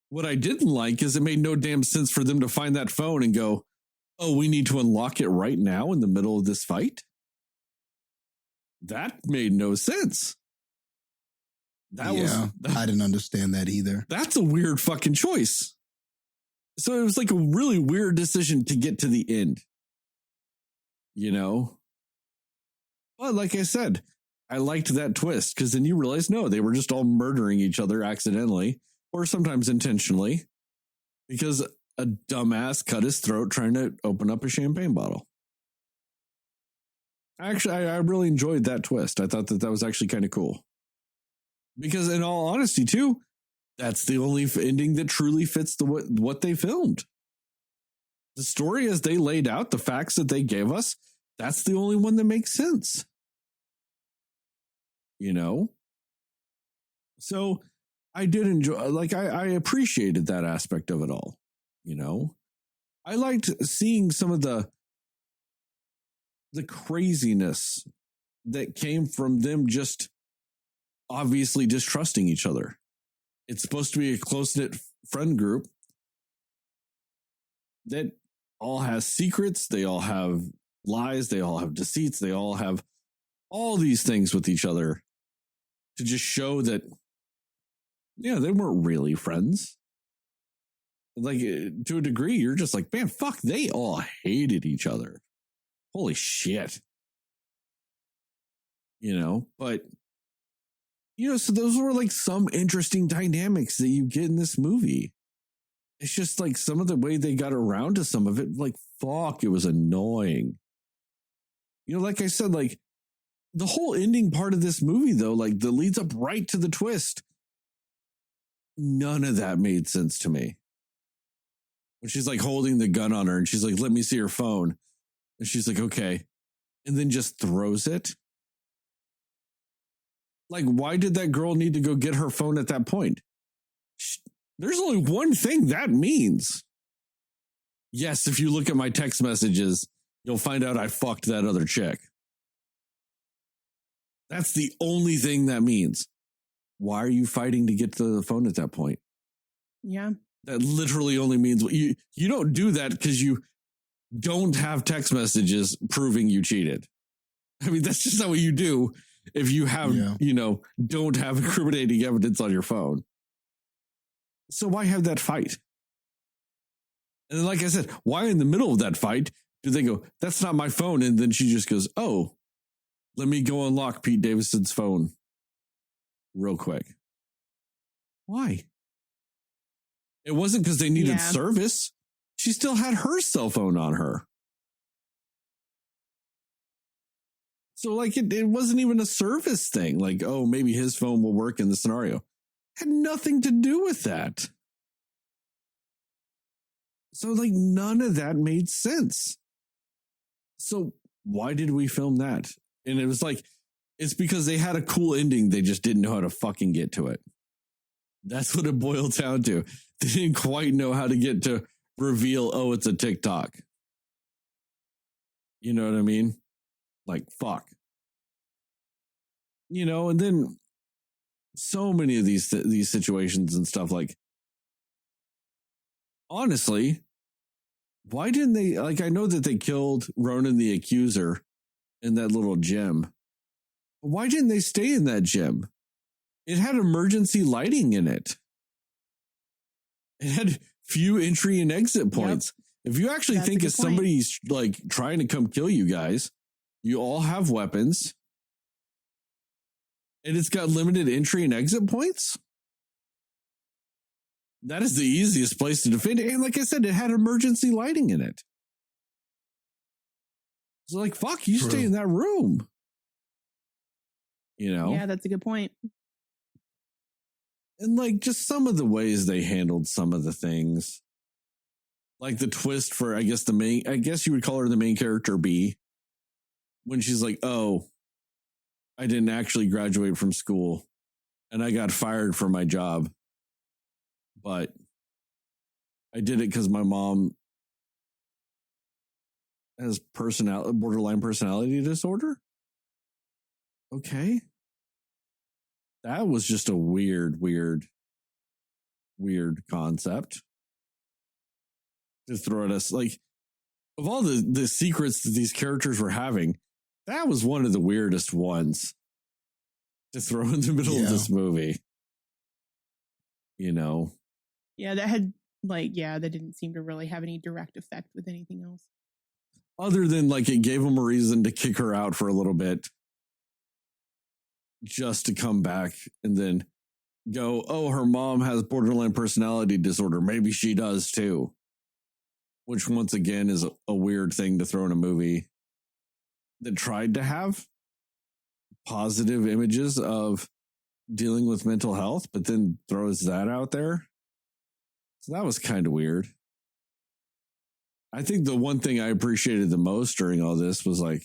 What I didn't like is it made no damn sense for them to find that phone and go, oh, we need to unlock it right now in the middle of this fight. That made no sense. I didn't understand that either. That's a weird fucking choice. So it was like a really weird decision to get to the end. You know? But like I said, I liked that twist because then you realize, no, they were just all murdering each other accidentally or sometimes intentionally because a dumbass cut his throat trying to open up a champagne bottle. Actually, I really enjoyed that twist. I thought that was actually kind of cool. Because in all honesty, too, that's the only ending that truly fits what they filmed. The story as they laid out, the facts that they gave us, that's the only one that makes sense. You know? So I did enjoy, like, I appreciated that aspect of it all. You know? I liked seeing some of the craziness that came from them just obviously distrusting each other. It's supposed to be a close-knit friend group that all has secrets. They all have lies. They all have deceits. They all have all these things with each other to just show that, yeah, they weren't really friends. Like, to a degree, you're just like, man, fuck, they all hated each other. Holy shit. You know, but, you know, so those were like some interesting dynamics that you get in this movie. It's just like some of the way they got around to some of it, like, fuck, it was annoying. You know, like I said, like, the whole ending part of this movie, though, like, that leads up right to the twist, none of that made sense to me. When she's like holding the gun on her and she's like, let me see your phone. And she's like, okay. And then just throws it. Like, why did that girl need to go get her phone at that point? There's only one thing that means. Yes, if you look at my text messages, you'll find out I fucked that other chick. That's the only thing that means. Why are you fighting to get to the phone at that point? Yeah. That literally only means you don't do that because you don't have text messages proving you cheated. I mean, that's just not what you do if you have, you know, don't have incriminating evidence on your phone. So why have that fight? And then, like I said, why in the middle of that fight do they go, that's not my phone? And then she just goes, oh, let me go unlock Pete Davidson's phone real quick. Why? It wasn't because they needed service. She still had her cell phone on her. So, like, it wasn't even a service thing. Like, oh, maybe his phone will work in the scenario. Had nothing to do with that. So, like, none of that made sense. So, why did we film that? And it was like, it's because they had a cool ending. They just didn't know how to fucking get to it. That's what it boiled down to. They didn't quite know how to get to reveal, oh, it's a TikTok. You know what I mean? Like, fuck. You know, and then so many of these situations and stuff, like, honestly, why didn't they, like, I know that they killed Ronan the Accuser in that little gym. Why didn't they stay in that gym? It had emergency lighting in it. It had few entry and exit points. Yep. If you actually think if somebody's like trying to come kill you guys, you all have weapons and it's got limited entry and exit points. That is the easiest place to defend it. And like I said, it had emergency lighting in it. So like, fuck, you stay in that room. You know? Yeah, that's a good point. And like just some of the ways they handled some of the things. Like the twist for, I guess you would call her the main character B. When she's like, oh, I didn't actually graduate from school and I got fired from my job. But I did it because my mom has borderline personality disorder. Okay. That was just a weird concept to throw at us. Like, of all the secrets that these characters were having, that was one of the weirdest ones to throw in the middle of this movie. You know? Yeah, that didn't seem to really have any direct effect with anything else. Other than, like, it gave them a reason to kick her out for a little bit. Just to come back and then go, oh, her mom has borderline personality disorder. Maybe she does too. Which, once again, is a weird thing to throw in a movie that tried to have positive images of dealing with mental health, but then throws that out there. So that was kind of weird. I think the one thing I appreciated the most during all this was, like,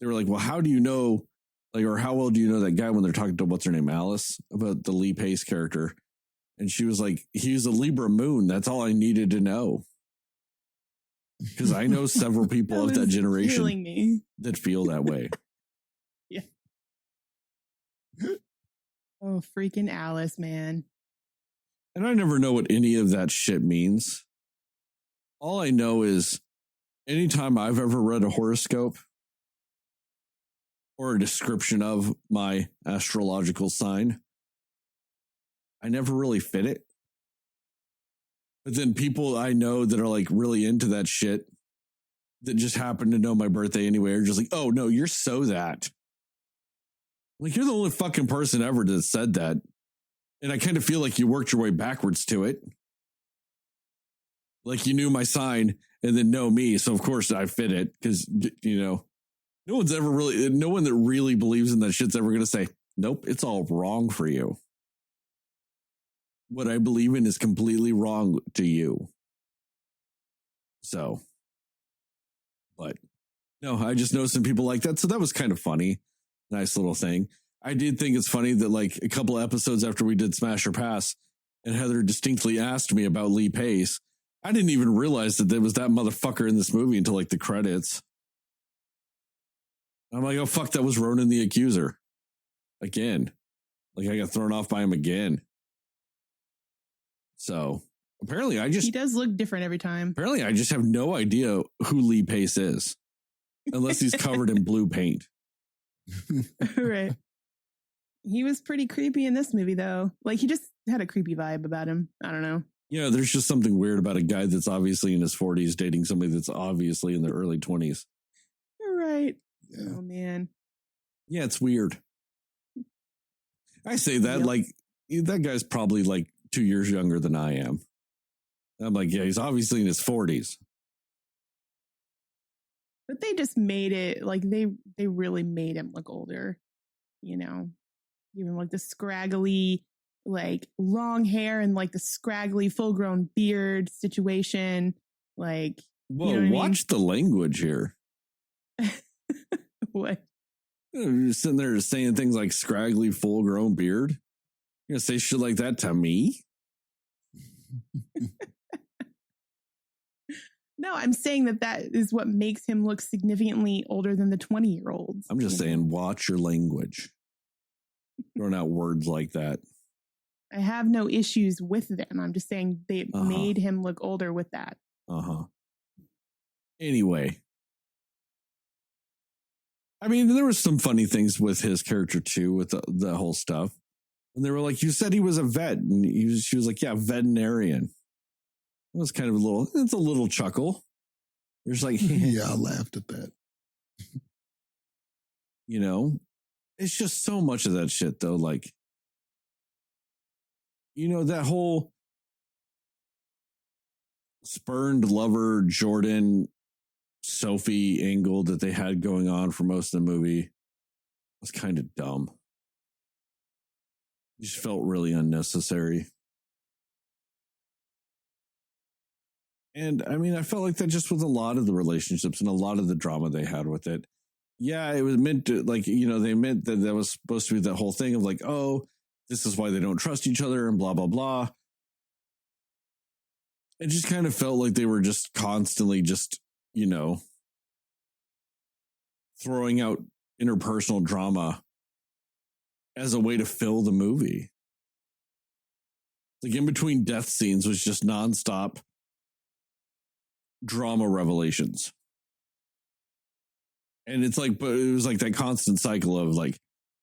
they were like, well, how do you know, like, or how well do you know that guy when they're talking to, what's her name, Alice, about the Lee Pace character? And she was like, he's a Libra moon. That's all I needed to know. Because I know several people of that generation that feel that way. Yeah. Oh, freaking Alice, man. And I never know what any of that shit means. All I know is anytime I've ever read a horoscope or a description of my astrological sign, I never really fit it. But then people I know that are, like, really into that shit that just happen to know my birthday anyway are just like, oh, no, you're so that. Like, you're the only fucking person ever that said that. And I kind of feel like you worked your way backwards to it. Like, you knew my sign and then know me. So, of course, I fit it because, you know, no one that really believes in that shit's ever going to say, nope, it's all wrong for you. What I believe in is completely wrong to you. So, but no, I just know some people like that. So that was kind of funny. Nice little thing. I did think it's funny that, like, a couple episodes after we did Smash or Pass and Heather distinctly asked me about Lee Pace, I didn't even realize that there was that motherfucker in this movie until, like, the credits. I'm like, oh, fuck, that was Ronan the Accuser. Again. Like, I got thrown off by him again. So, apparently he does look different every time. Apparently I just have no idea who Lee Pace is. Unless he's covered in blue paint. Right. He was pretty creepy in this movie, though. Like, he just had a creepy vibe about him. I don't know. Yeah, there's just something weird about a guy that's obviously in his 40s dating somebody that's obviously in their early 20s. Right. Yeah. Oh, man. Yeah, it's weird. I say that, like, that guy's probably, like, 2 years younger than I am. I'm like, yeah, he's obviously in his 40s. But they just made it, like, they really made him look older, you know? Even, like, the scraggly, like, long hair and, like, the scraggly full-grown beard situation. Like, well, you know what watch the language here. What? You're just sitting there saying things like scraggly, full-grown beard. You're going to say shit like that to me? No, I'm saying that is what makes him look significantly older than the 20-year-olds. I'm just saying, watch your language. Throwing out words like that. I have no issues with them. I'm just saying they made him look older with that. Anyway. I mean, there was some funny things with his character, too, with the whole stuff. And they were like, you said he was a vet. And she was like, yeah, veterinarian. It was kind of it's a little chuckle. You're just like, yeah, I laughed at that. You know, it's just so much of that shit, though. Like, you know, that whole spurned lover, Jordan, Sophie angle that they had going on for most of the movie was kind of dumb. It just felt really unnecessary. And I mean, I felt like that just with a lot of the relationships and a lot of the drama they had with it. Yeah, it was meant to, like, you know, they meant that was supposed to be the whole thing of like, oh, this is why they don't trust each other and blah, blah, blah. It just kind of felt like they were just constantly throwing out interpersonal drama as a way to fill the movie. Like in between death scenes was just nonstop drama revelations. And it's like, but it was like that constant cycle of like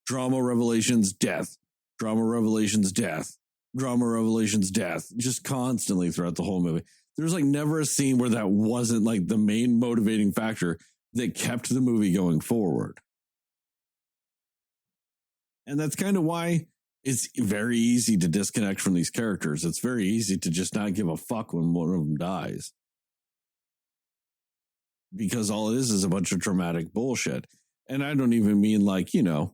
drama revelations, death, drama revelations, death, drama revelations, death, just constantly throughout the whole movie. There's like never a scene where that wasn't like the main motivating factor that kept the movie going forward. And that's kind of why it's very easy to disconnect from these characters. It's very easy to just not give a fuck when one of them dies. Because all it is a bunch of dramatic bullshit. And I don't even mean like, a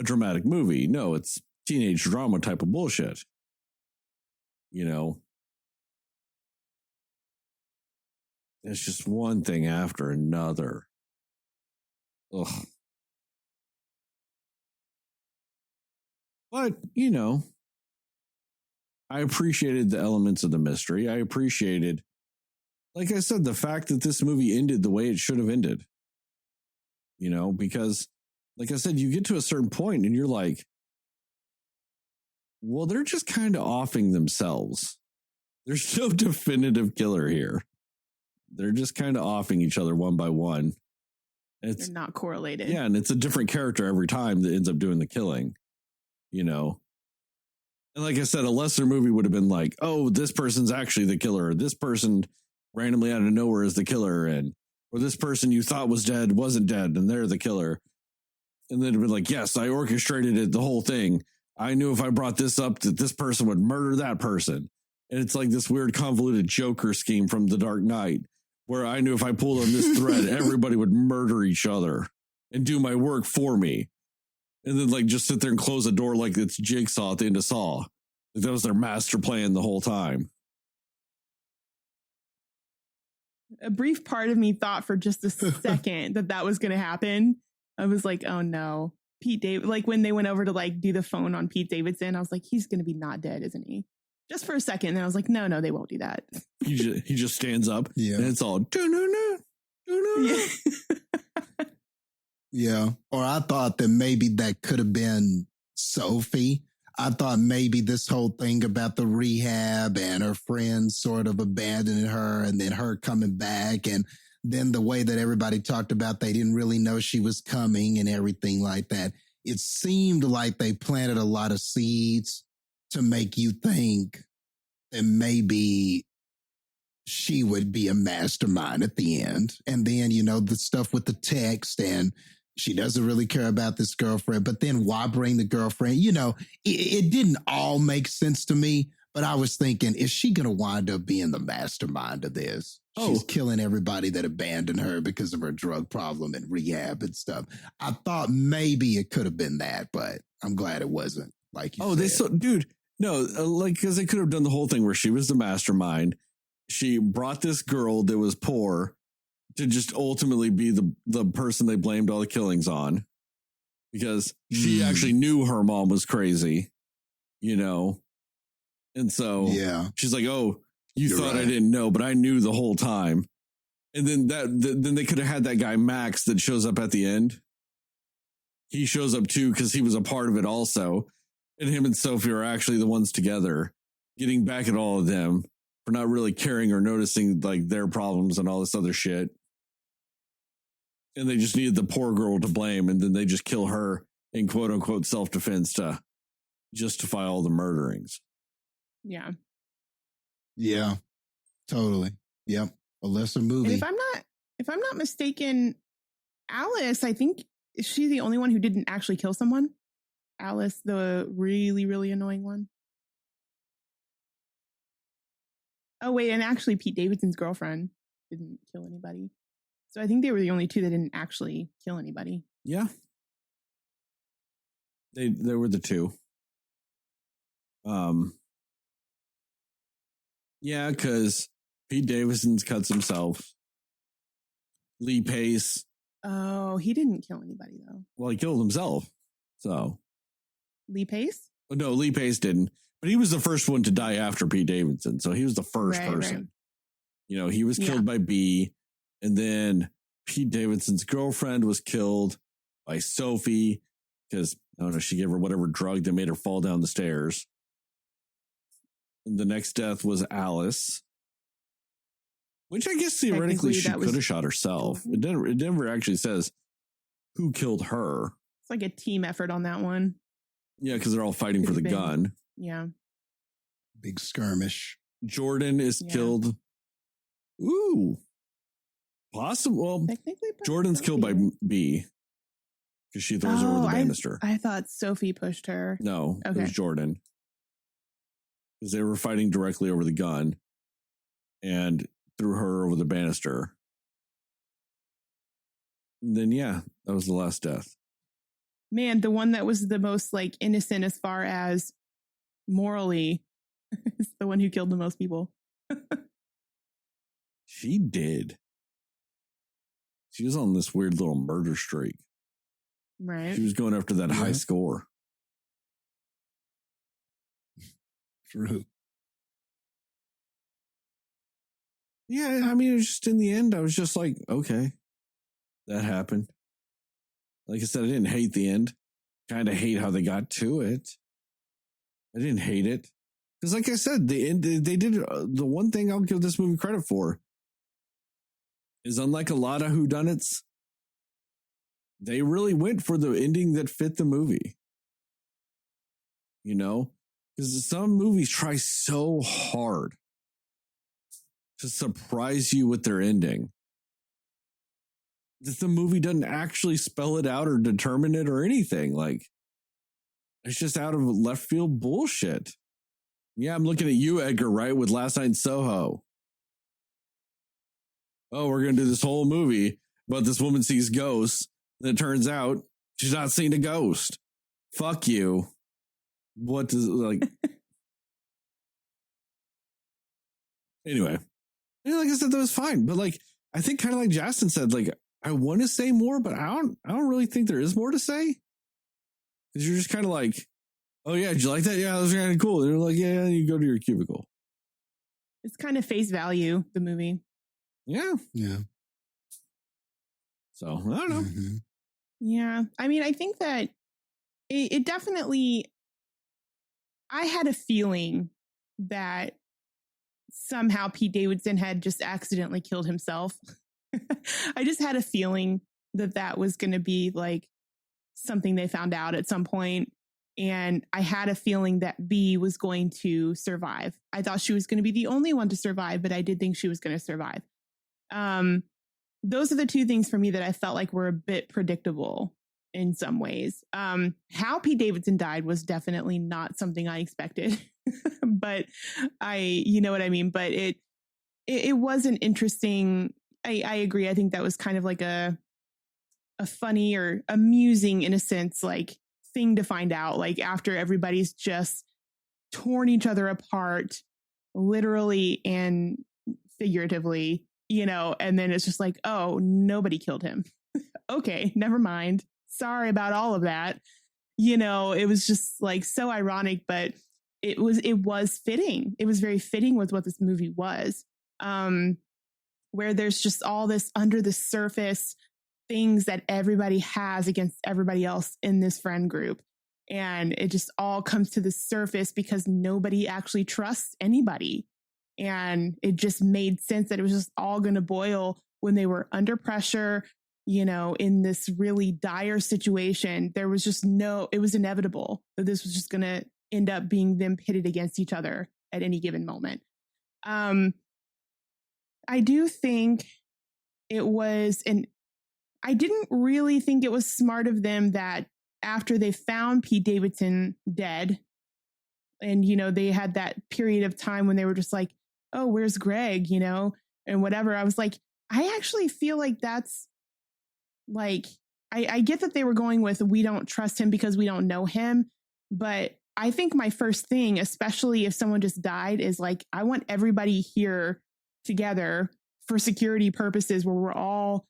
dramatic movie. No, it's teenage drama type of bullshit. It's just one thing after another. Ugh. But, I appreciated the elements of the mystery. I appreciated, like I said, the fact that this movie ended the way it should have ended. Because, like I said, you get to a certain point and you're like, well, they're just kind of offing themselves. There's no definitive killer here. They're just kind of offing each other one by one. They're not correlated. Yeah, and it's a different character every time that ends up doing the killing. And like I said, a lesser movie would have been like, oh, this person's actually the killer, or this person randomly out of nowhere is the killer, or this person you thought was dead wasn't dead, and they're the killer. And then it'd be like, yes, I orchestrated it, the whole thing. I knew if I brought this up that this person would murder that person. And it's like this weird convoluted Joker scheme from The Dark Knight, where I knew if I pulled on this thread, everybody would murder each other and do my work for me. And then like just sit there and close the door like it's Jigsaw at the end of Saw. Like that was their master plan the whole time. A brief part of me thought for just a second that was going to happen. I was like, oh no. Pete Davidson, like when they went over to like do the phone on Pete Davidson, I was like, he's going to be not dead, isn't he? Just for a second. And then I was like, no, they won't do that. He just stands up and it's all, yeah. Yeah. Or I thought that maybe that could have been Sophie. I thought maybe this whole thing about the rehab and her friends sort of abandoning her and then her coming back. And then the way that everybody talked about, they didn't really know she was coming and everything like that. It seemed like they planted a lot of seeds to make you think that maybe she would be a mastermind at the end. And then, the stuff with the text and she doesn't really care about this girlfriend, but then why bring the girlfriend? It didn't all make sense to me, but I was thinking, is she going to wind up being the mastermind of this? She's killing everybody that abandoned her because of her drug problem and rehab and stuff. I thought maybe it could have been that, but I'm glad it wasn't. Like you said. Because they could have done the whole thing where she was the mastermind. She brought this girl that was poor to just ultimately be the person they blamed all the killings on, because she actually knew her mom was crazy, and so she's like, oh, you thought right. I didn't know, but I knew the whole time. And then then they could have had that guy Max that shows up at the end. He shows up too because he was a part of it also, and him and Sophie are actually the ones together, getting back at all of them for not really caring or noticing like their problems and all this other shit. And they just needed the poor girl to blame, and then they just kill her in quote unquote self-defense to justify all the murderings. Yeah. Yeah. Totally. Yep. A lesser movie. And if I'm not mistaken, Alice, I think, is she the only one who didn't actually kill someone? Alice, the really, really annoying one. Oh, wait, and actually Pete Davidson's girlfriend didn't kill anybody. So I think they were the only two that didn't actually kill anybody. Yeah. They were the two. Yeah, because Pete Davidson's cuts himself. Lee Pace. Oh, he didn't kill anybody though. Well, he killed himself. So Lee Pace? No, Lee Pace didn't. But he was the first one to die after Pete Davidson. So he was the first person. Right. You know, he was killed by B. And then Pete Davidson's girlfriend was killed by Sophie because, I don't know, she gave her whatever drug that made her fall down the stairs. And the next death was Alice, which I guess theoretically she could have shot herself. It never actually says who killed her. It's like a team effort on that one. Yeah, because they're all fighting for the gun. Yeah. Big skirmish. Jordan is killed. Ooh. Possible. Well, Jordan's killed by B because she throws her over the banister. I thought Sophie pushed her. No, it was Jordan. Because they were fighting directly over the gun and threw her over the banister. And then, that was the last death. Man, the one that was the most like innocent as far as morally is the one who killed the most people. She did. She was on this weird little murder streak. Right. She was going after that high score. True. Yeah, I mean, it was just in the end, I was just like, okay, that happened. Like I said, I didn't hate the end. Kind of hate how they got to it. I didn't hate it. Because like I said, the end, they did the one thing I'll give this movie credit for is unlike a lot of whodunits, they really went for the ending that fit the movie. You know? Because some movies try so hard to surprise you with their ending that the movie doesn't actually spell it out or determine it or anything. Like, it's just out of left field bullshit. Yeah, I'm looking at you, Edgar, right? With Last Night in Soho. Oh, we're going to do this whole movie, but this woman sees ghosts. And it turns out she's not seeing a ghost. Fuck you. What does it like? Anyway, like I said, that was fine. But like, I think kind of like Jastin said, like, I want to say more, but I don't really think there is more to say. Because you're just kind of like, oh yeah, did you like that? Yeah, that was kind of cool. And you're like, yeah, you go to your cubicle. It's kind of face value, the movie. Yeah. Yeah. So, I don't know. Mm-hmm. Yeah. I mean, I think that it definitely, I had a feeling that somehow Pete Davidson had just accidentally killed himself. I just had a feeling that was going to be like something they found out at some point. And I had a feeling that B was going to survive. I thought she was going to be the only one to survive, but I did think she was going to survive. Those are the two things for me that I felt like were a bit predictable in some ways. How Pete Davidson died was definitely not something I expected, but you know what I mean? But it was an interesting, I agree. I think that was kind of like a funny or amusing, in a sense, like thing to find out, like after everybody's just torn each other apart, literally and figuratively, you know, and then it's just like, oh, nobody killed him. Okay, never mind. Sorry about all of that. You know, it was just like so ironic, but it was fitting. It was very fitting with what this movie was. Where there's just all this under the surface things that everybody has against everybody else in this friend group. And it just all comes to the surface because nobody actually trusts anybody. And it just made sense that it was just all going to boil when they were under pressure, you know, in this really dire situation. There was just it was inevitable that this was just going to end up being them pitted against each other at any given moment. I do think it was I didn't really think it was smart of them that after they found Pete Davidson dead, and, you know, they had that period of time when they were just like, oh, where's Greg, you know, and whatever. I was like, I actually feel like that's like, I get that they were going with, we don't trust him because we don't know him. But I think my first thing, especially if someone just died, is like, I want everybody here together for security purposes where we're all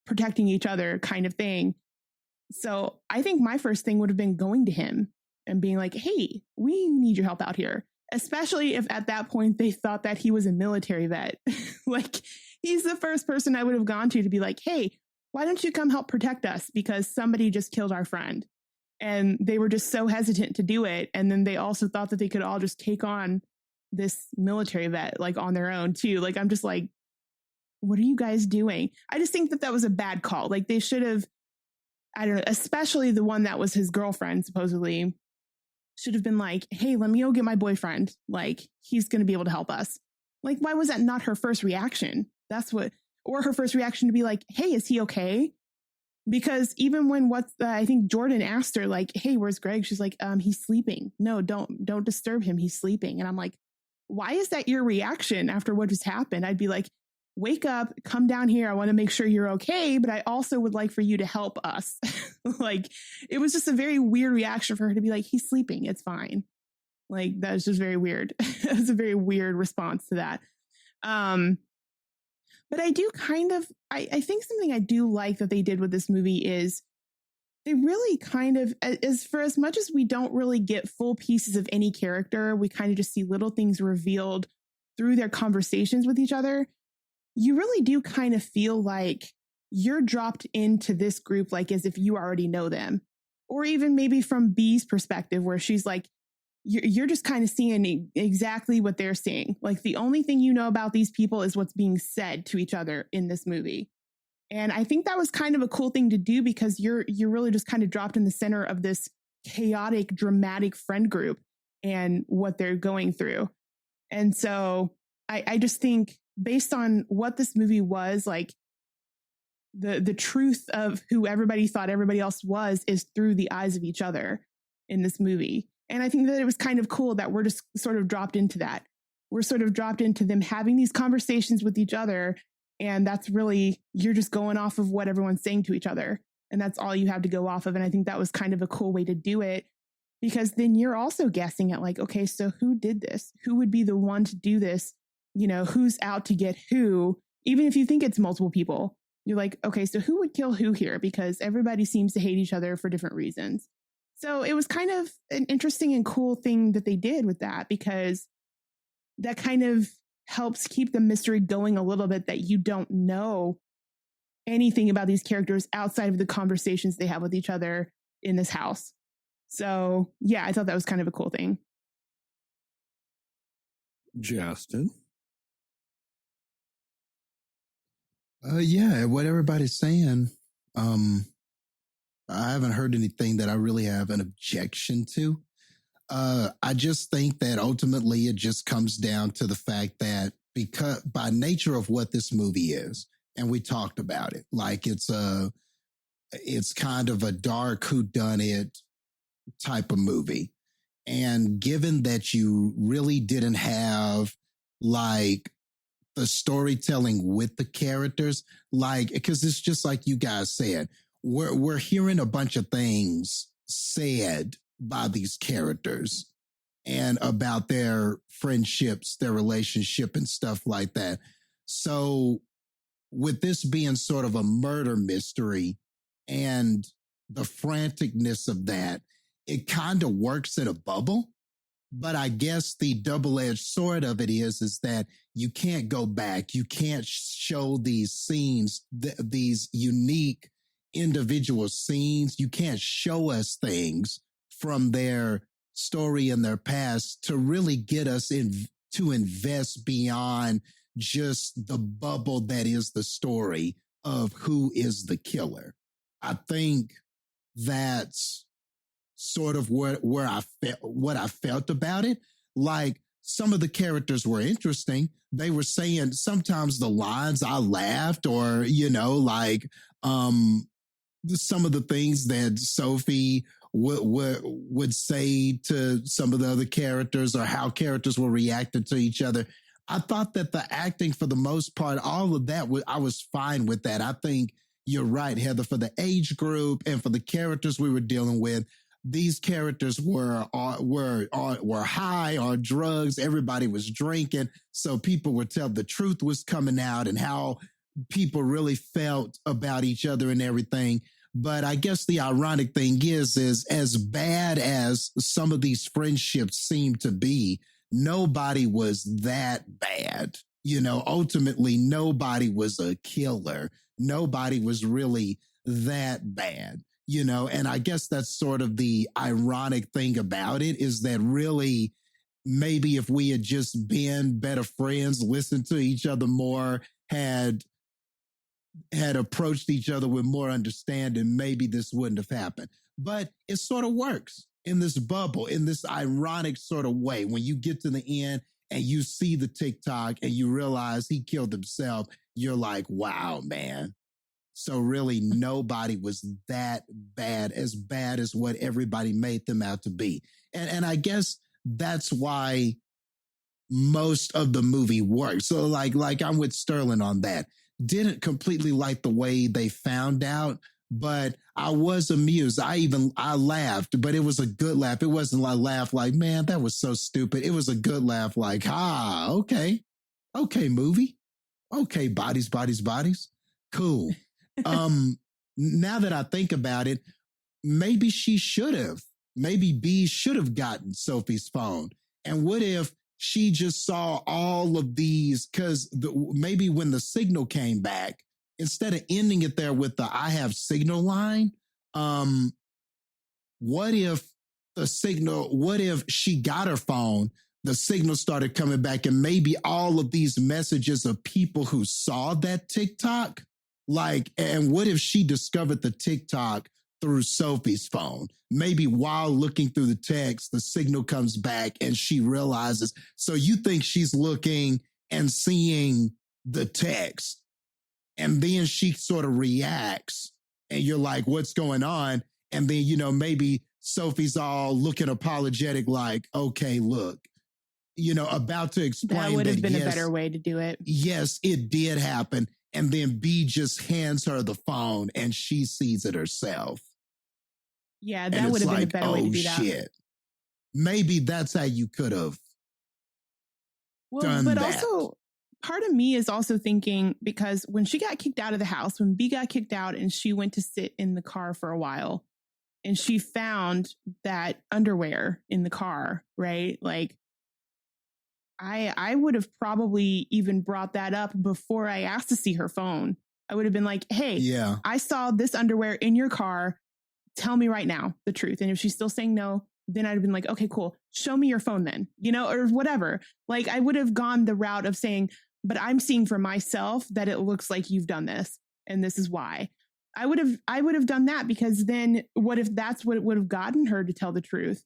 protecting each other kind of thing. So I think my first thing would have been going to him and being like, hey, we need your help out here. Especially if at that point they thought that he was a military vet. Like, he's the first person I would have gone to be like, hey, why don't you come help protect us? Because somebody just killed our friend. And they were just so hesitant to do it. And then they also thought that they could all just take on this military vet like on their own too. Like, I'm just like, what are you guys doing? I just think that that was a bad call. Like, they should have, I don't know, especially the one that was his girlfriend, supposedly, should have been like, hey, let me go get my boyfriend. Like, he's going to be able to help us. Like, why was that not her first reaction? Or her first reaction to be like, hey, is he okay? Because even when I think Jordan asked her, like, hey, where's Greg? She's like, he's sleeping. No, don't disturb him. He's sleeping. And I'm like, why is that your reaction after what just happened? I'd be like, wake up, come down here. I want to make sure you're okay. But I also would like for you to help us. Like, it was just a very weird reaction for her to be like, he's sleeping. It's fine. Like, that was just very weird. It was a very weird response to that. But I do I think something I do like that they did with this movie is they really kind of, as much as we don't really get full pieces of any character, we kind of just see little things revealed through their conversations with each other. You really do kind of feel like you're dropped into this group, like as if you already know them. Or even maybe from B's perspective, where she's like, you're just kind of seeing exactly what they're seeing. Like, the only thing you know about these people is what's being said to each other in this movie. And I think that was kind of a cool thing to do, because you're really just kind of dropped in the center of this chaotic, dramatic friend group and what they're going through. And so I just think, based on what this movie was, like, the truth of who everybody thought everybody else was is through the eyes of each other in this movie. And I think that it was kind of cool that we're just sort of dropped into that. We're sort of dropped into them having these conversations with each other. And that's really, you're just going off of what everyone's saying to each other. And that's all you have to go off of. And I think that was kind of a cool way to do it, because then you're also guessing at, like, okay, so who did this? Who would be the one to do this? You know, who's out to get who? Even if you think it's multiple people, you're like, okay, so who would kill who here? Because everybody seems to hate each other for different reasons. So it was kind of an interesting and cool thing that they did with that, because that kind of helps keep the mystery going a little bit, that you don't know anything about these characters outside of the conversations they have with each other in this house. So yeah, I thought that was kind of a cool thing. Jastin? Yeah, what everybody's saying, I haven't heard anything that I really have an objection to. I just think that ultimately it just comes down to the fact that, because by nature of what this movie is, and we talked about it, like it's kind of a dark whodunit type of movie. And given that you really didn't have like the storytelling with the characters, like, because it's just like you guys said, we're hearing a bunch of things said by these characters and about their friendships, their relationship and stuff like that. So with this being sort of a murder mystery and the franticness of that, it kind of works in a bubble. But I guess the double-edged sword of it is that you can't go back. You can't show these scenes, these unique individual scenes. You can't show us things from their story and their past to really get us to invest beyond just the bubble that is the story of who is the killer. I think that's sort of what I felt about it. Like, some of the characters were interesting. They were saying sometimes the lines I laughed, or, you know, like some of the things that Sophie would say to some of the other characters, or how characters were reacting to each other. I thought that the acting, for the most part, all of that, I was fine with that. I think you're right, Heather, for the age group and for the characters we were dealing with. These characters were high on drugs. Everybody was drinking. So people would tell the truth was coming out and how people really felt about each other and everything. But I guess the ironic thing is as bad as some of these friendships seem to be, nobody was that bad. You know, ultimately, nobody was a killer. Nobody was really that bad, you know, and I guess that's sort of the ironic thing about it is that really maybe if we had just been better friends, listened to each other more, had approached each other with more understanding, maybe this wouldn't have happened. But it sort of works in this bubble, in this ironic sort of way. When you get to the end and you see the TikTok and you realize he killed himself, you're like, wow, man. So really nobody was that bad as what everybody made them out to be. And I guess that's why most of the movie works. So like I'm with Sterling on that. Didn't completely like the way they found out, but I was amused. I laughed, but it was a good laugh. It wasn't like laugh like, man, that was so stupid. It was a good laugh like, okay, movie. Okay, bodies. Cool. Now that I think about it, maybe B should have gotten Sophie's phone. And what if she just saw all of these? Because maybe when the signal came back, instead of ending it there with the I have signal line, what if she got her phone, the signal started coming back, and maybe all of these messages of people who saw that TikTok, and what if she discovered the TikTok through Sophie's phone? Maybe while looking through the text, the signal comes back and she realizes. So you think she's looking and seeing the text, and then she sort of reacts and you're like, what's going on? And then, you know, maybe Sophie's all looking apologetic, like, okay, look, you know, about to explain that would have been a better way to do it. Yes, it did happen. And then B just hands her the phone and she sees it herself. Yeah, that would have been a better way to do that. Shit. Maybe that's how you could have done that. But also, part of me is also thinking, because when she got kicked out of the house, when B got kicked out and she went to sit in the car for a while and she found that underwear in the car, right? Like, I would have probably even brought that up before I asked to see her phone. I would have been like, hey, yeah, I saw this underwear in your car. Tell me right now the truth. And if she's still saying no, then I'd have been like, okay, cool. Show me your phone then, you know, or whatever. Like, I would have gone the route of saying, but I'm seeing for myself that it looks like you've done this and this is why. I would have done that, because then what if that's what would have gotten her to tell the truth?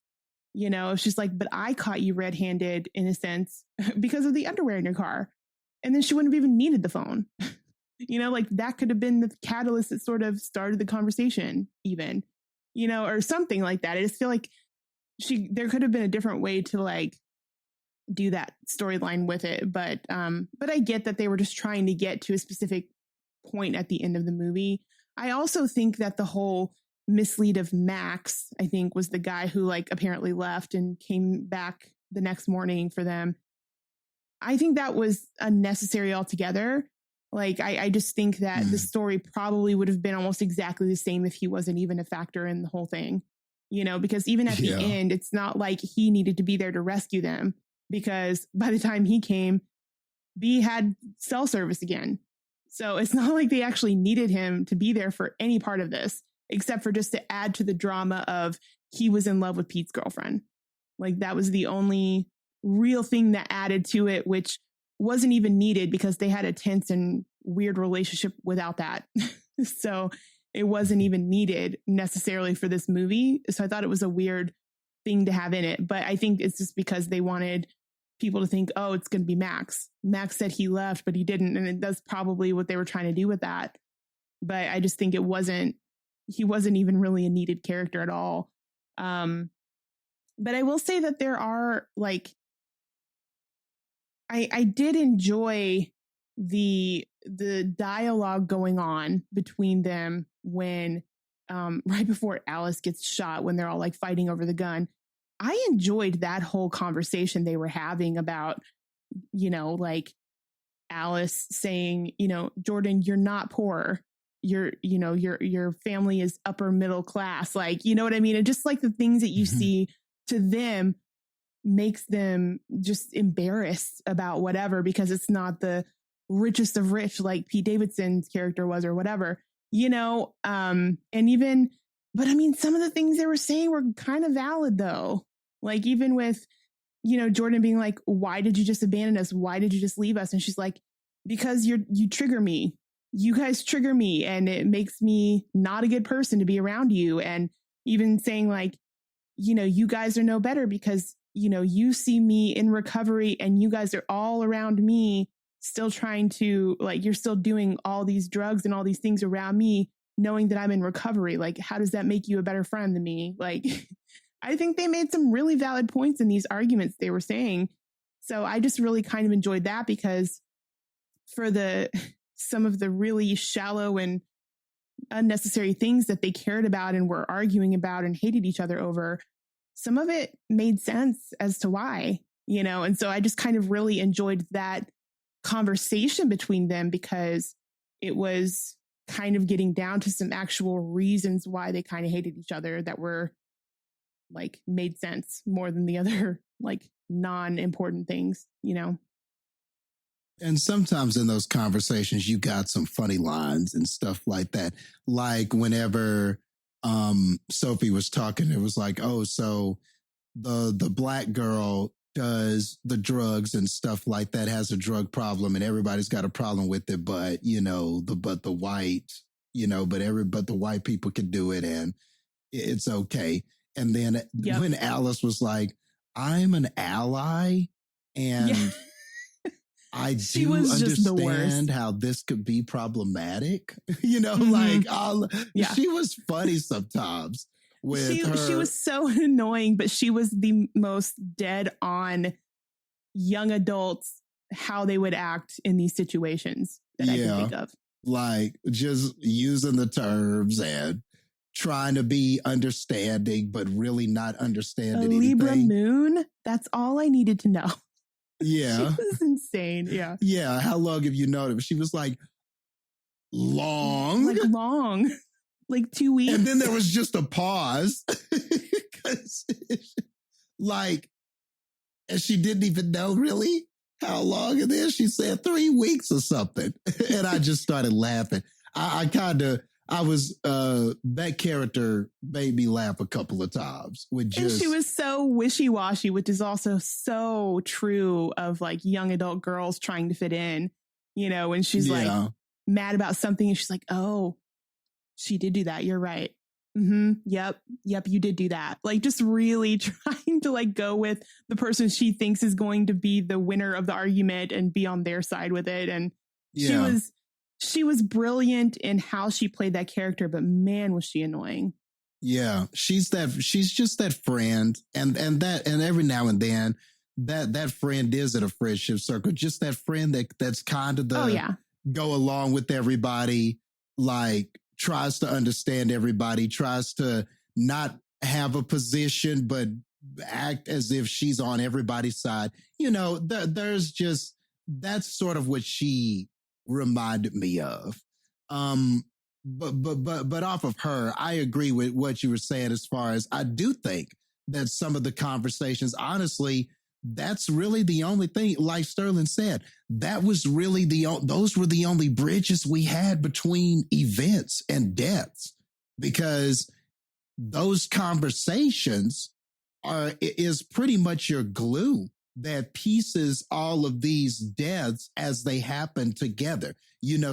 You know, if she's like, but I caught you red-handed in a sense because of the underwear in your car. And then she wouldn't have even needed the phone. You know, like that could have been the catalyst that sort of started the conversation even, you know, or something like that. I just feel like there could have been a different way to like do that storyline with it. But I get that they were just trying to get to a specific point at the end of the movie. I also think that the whole mislead of Max, I think, was the guy who like apparently left and came back the next morning for them. I think that was unnecessary altogether. Like, I just think that the story probably would have been almost exactly the same if he wasn't even a factor in the whole thing, you know, because even at the end, it's not like he needed to be there to rescue them, because by the time he came, B had cell service again. So it's not like they actually needed him to be there for any part of this, except for just to add to the drama of he was in love with Pete's girlfriend. Like, that was the only real thing that added to it, which wasn't even needed because they had a tense and weird relationship without that. So it wasn't even needed necessarily for this movie. So I thought it was a weird thing to have in it. But I think it's just because they wanted people to think, oh, it's going to be Max. Max said he left, but he didn't. And that's probably what they were trying to do with that. But I just think he wasn't even really a needed character at all. But I will say that there are like, I did enjoy the dialogue going on between them when right before Alice gets shot, when they're all like fighting over the gun. I enjoyed that whole conversation they were having about, you know, like Alice saying, you know, Jordan, you're not poor. your family is upper middle class, like, you know what I mean? And just like the things that you see to them makes them just embarrassed about whatever, because it's not the richest of rich like Pete Davidson's character was or whatever, and even, but I mean, some of the things they were saying were kind of valid though. Like even with, Jordan being like, why did you just abandon us? Why did you just leave us? And she's like, because you trigger me. You guys trigger me and it makes me not a good person to be around you. And even saying like, you guys are no better because, you see me in recovery and you guys are all around me still trying to, like, you're still doing all these drugs and all these things around me, knowing that I'm in recovery. Like, how does that make you a better friend than me? Like, I think they made some really valid points in these arguments they were saying. So I just really kind of enjoyed that, because for some of the really shallow and unnecessary things that they cared about and were arguing about and hated each other over, some of it made sense as to why, and so I just kind of really enjoyed that conversation between them, because it was kind of getting down to some actual reasons why they kind of hated each other that were like made sense more than the other like non-important things, And sometimes in those conversations, you got some funny lines and stuff like that. Like whenever Sophie was talking, it was like, oh, so the black girl does the drugs and stuff like that, has a drug problem, and everybody's got a problem with it, but the white people can do it and it's okay. And then when Alice was like, I'm an ally and I do understand how this could be problematic, she was funny sometimes with her. She was so annoying, but she was the most dead on young adults, how they would act in these situations that I can think of. Like just using the terms and trying to be understanding, but really not understanding anything. Libra moon. That's all I needed to know. Yeah. She was insane. Yeah. Yeah. How long have you known him? She was like, long. Like 2 weeks. And then there was just a pause. And she didn't even know really how long it is. She said 3 weeks or something. And I just started laughing. That character made me laugh a couple of times. And she was so wishy-washy, which is also so true of like young adult girls trying to fit in, when she's like mad about something and she's like, oh, she did do that. You're right. Mm-hmm. Yep. You did do that. Like just really trying to like go with the person she thinks is going to be the winner of the argument and be on their side with it. And she was brilliant in how she played that character, but man, was she annoying. Yeah. She's just that friend. And every now and then that friend is at a friendship circle, just that friend that's kind of go along with everybody, like tries to understand everybody, tries to not have a position, but act as if she's on everybody's side. There's just, that's sort of what she reminded me of. But off of her, I agree with what you were saying as far as I do think that some of the conversations, honestly, that's really the only thing, like Sterling said, that was really those were the only bridges we had between events and deaths, because those conversations is pretty much your glue that pieces all of these deaths as they happen together.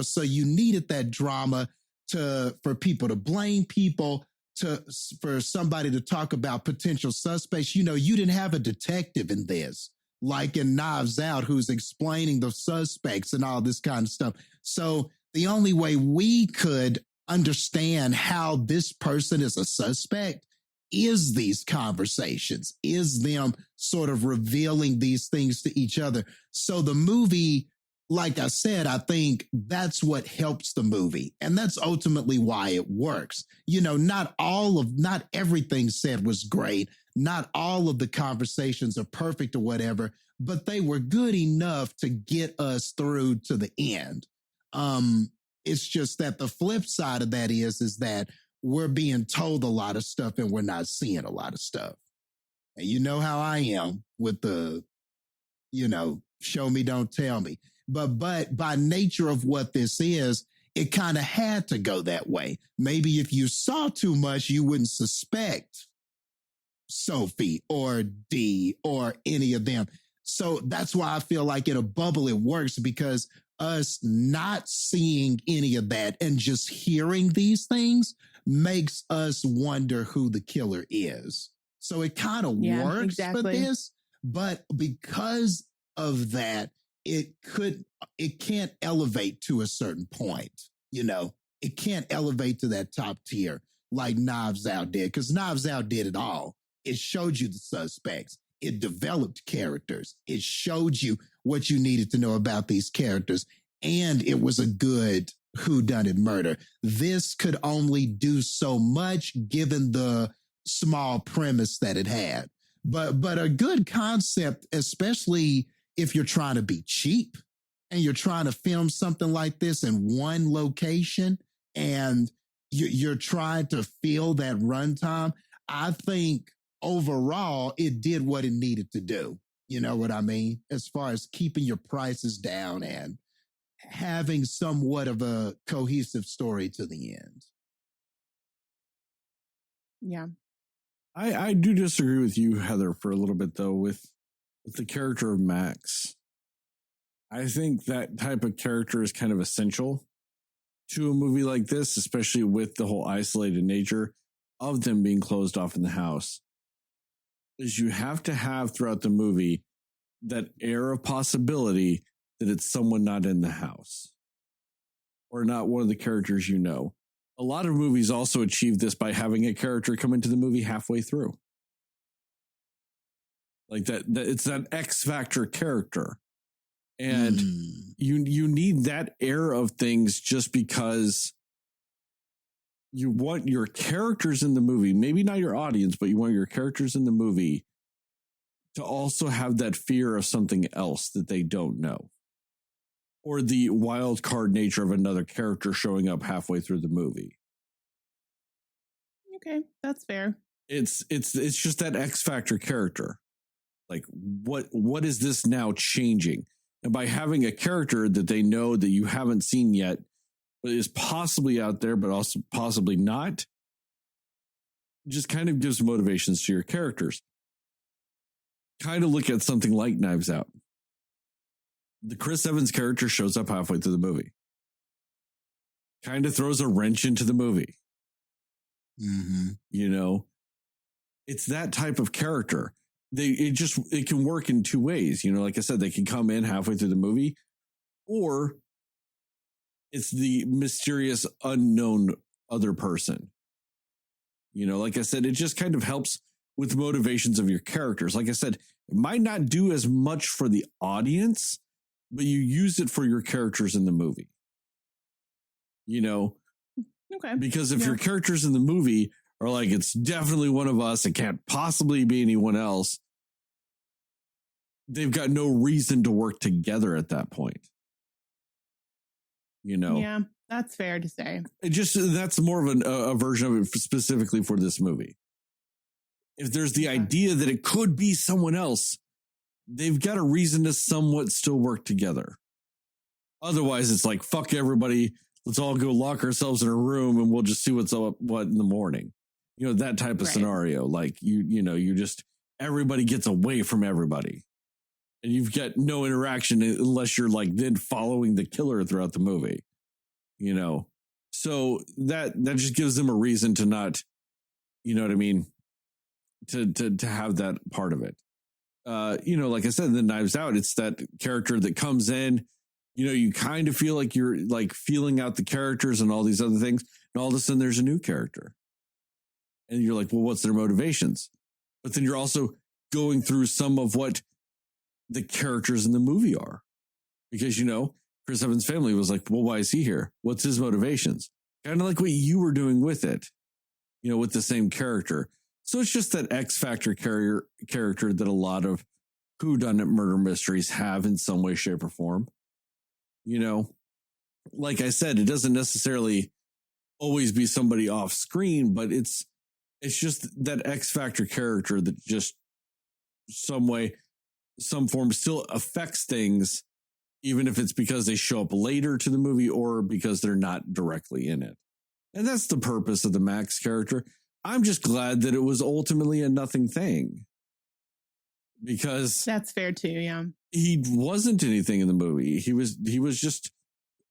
So you needed that drama for people to blame people, for somebody to talk about potential suspects. You didn't have a detective in this, like in Knives Out, who's explaining the suspects and all this kind of stuff. So the only way we could understand how this person is a suspect is these conversations, is them sort of revealing these things to each other. So the movie, like I said, I think that's what helps the movie. And that's ultimately why it works. Not everything said was great. Not all of the conversations are perfect or whatever, but they were good enough to get us through to the end. It's just that the flip side of that is that we're being told a lot of stuff and we're not seeing a lot of stuff. And you know how I am with the, show me, don't tell me. But by nature of what this is, it kind of had to go that way. Maybe if you saw too much, you wouldn't suspect Sophie or Dee or any of them. So that's why I feel like in a bubble it works, because us not seeing any of that and just hearing these things makes us wonder who the killer is. So it kind of works for this, but because of that, it can't elevate to a certain point. It can't elevate to that top tier like Knives Out did, because Knives Out did it all. It showed you the suspects. It developed characters. It showed you what you needed to know about these characters. And it was a good whodunit murder. This could only do so much given the small premise that it had. But a good concept, especially if you're trying to be cheap and you're trying to film something like this in one location and you're trying to fill that runtime, I think overall it did what it needed to do. You know what I mean? As far as keeping your prices down and having somewhat of a cohesive story to the end. Yeah. I do disagree with you, Heather, for a little bit, though, with the character of Max. I think that type of character is kind of essential to a movie like this, especially with the whole isolated nature of them being closed off in the house. Is you have to have throughout the movie that air of possibility that it's someone not in the house or not one of the characters you know. A lot of movies also achieve this by having a character come into the movie halfway through. Like that it's that X factor character. And you need that air of things just because you want your characters in the movie, maybe not your audience, but you want your characters in the movie to also have that fear of something else that they don't know. Or the wild card nature of another character showing up halfway through the movie. Okay, that's fair. It's just that X factor character. Like what is this now changing? And by having a character that they know that you haven't seen yet, but is possibly out there, but also possibly not, just kind of gives motivations to your characters. Kind of look at something like Knives Out. The Chris Evans character shows up halfway through the movie. Kind of throws a wrench into the movie. Mm-hmm. It's that type of character. It can work in two ways. Like I said, they can come in halfway through the movie, or it's the mysterious unknown other person. Like I said, it just kind of helps with motivations of your characters. Like I said, it might not do as much for the audience, but you use it for your characters in the movie. Okay. Because if your characters in the movie are like, it's definitely one of us, it can't possibly be anyone else, they've got no reason to work together at that point. Yeah, that's fair to say. That's more of a version of it specifically for this movie. If there's the idea that it could be someone else, they've got a reason to somewhat still work together. Otherwise, it's like, fuck everybody. Let's all go lock ourselves in a room and we'll just see what's up in the morning. That type of scenario. Like you just, everybody gets away from everybody. And you've got no interaction unless you're like then following the killer throughout the movie. So that just gives them a reason to not, you know what I mean? To have that part of it. Like I said, the Knives Out, it's that character that comes in, you kind of feel like you're like feeling out the characters and all these other things. And all of a sudden there's a new character. And you're like, well, what's their motivations? But then you're also going through some of what the characters in the movie are. Because, Chris Evans' family was like, well, why is he here? What's his motivations? Kind of like what you were doing with it, with the same character. So it's just that X factor character that a lot of whodunit murder mysteries have in some way, shape, or form. like I said, it doesn't necessarily always be somebody off screen, but it's just that X Factor character that just some way, some form still affects things, even if it's because they show up later to the movie or because they're not directly in it. And that's the purpose of the Max character. I'm just glad that it was ultimately a nothing thing, because That's fair too. Yeah. he wasn't anything in the movie. He was just,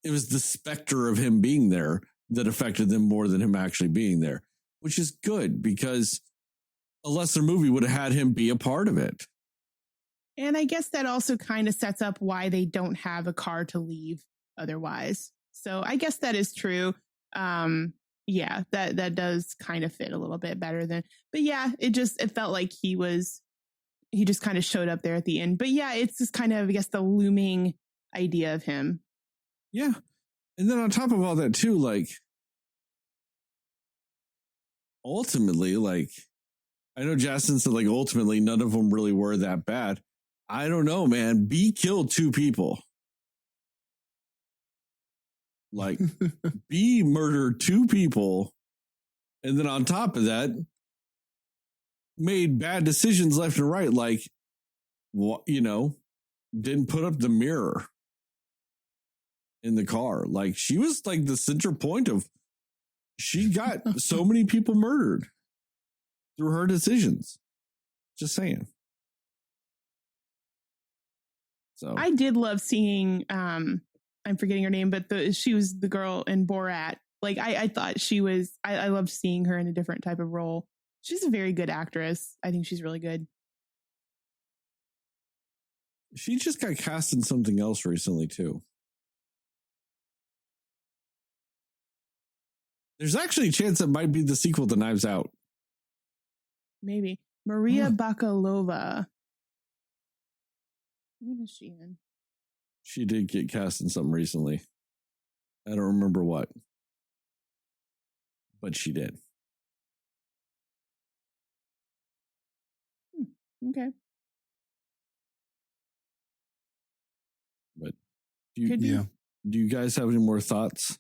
it was the specter of him being there that affected them more than him actually being there, which is good, because a lesser movie would have had him be a part of it. And I guess that also kind of sets up why they don't have a car to leave otherwise. So I guess that is true. Yeah, that does kind of fit a little bit better than, but yeah, it felt like he just kind of showed up there at the end. But yeah, it's just kind of, I guess, the looming idea of him. Yeah. And then on top of all that too, like, ultimately, like, I know Jastin said, like, ultimately none of them really were that bad. I don't know, man. B killed 2 people. Like, B murdered 2 people. And then on top of that, made bad decisions left and right. Like, you know, didn't put up the mirror in the car. Like, she was like the center point of, she got so many people murdered through her decisions. Just saying. So I did love seeing, I'm forgetting her name, but she was the girl in Borat. Like, I thought she was, I loved seeing her in a different type of role. She's a very good actress. I think she's really good. she just got cast in something else recently too. There's actually a chance it might be the sequel to Knives Out. Maybe. Maria Bakalova. What is she in? She did get cast in something recently. I don't remember what, but she did. Okay. But do you guys have any more thoughts?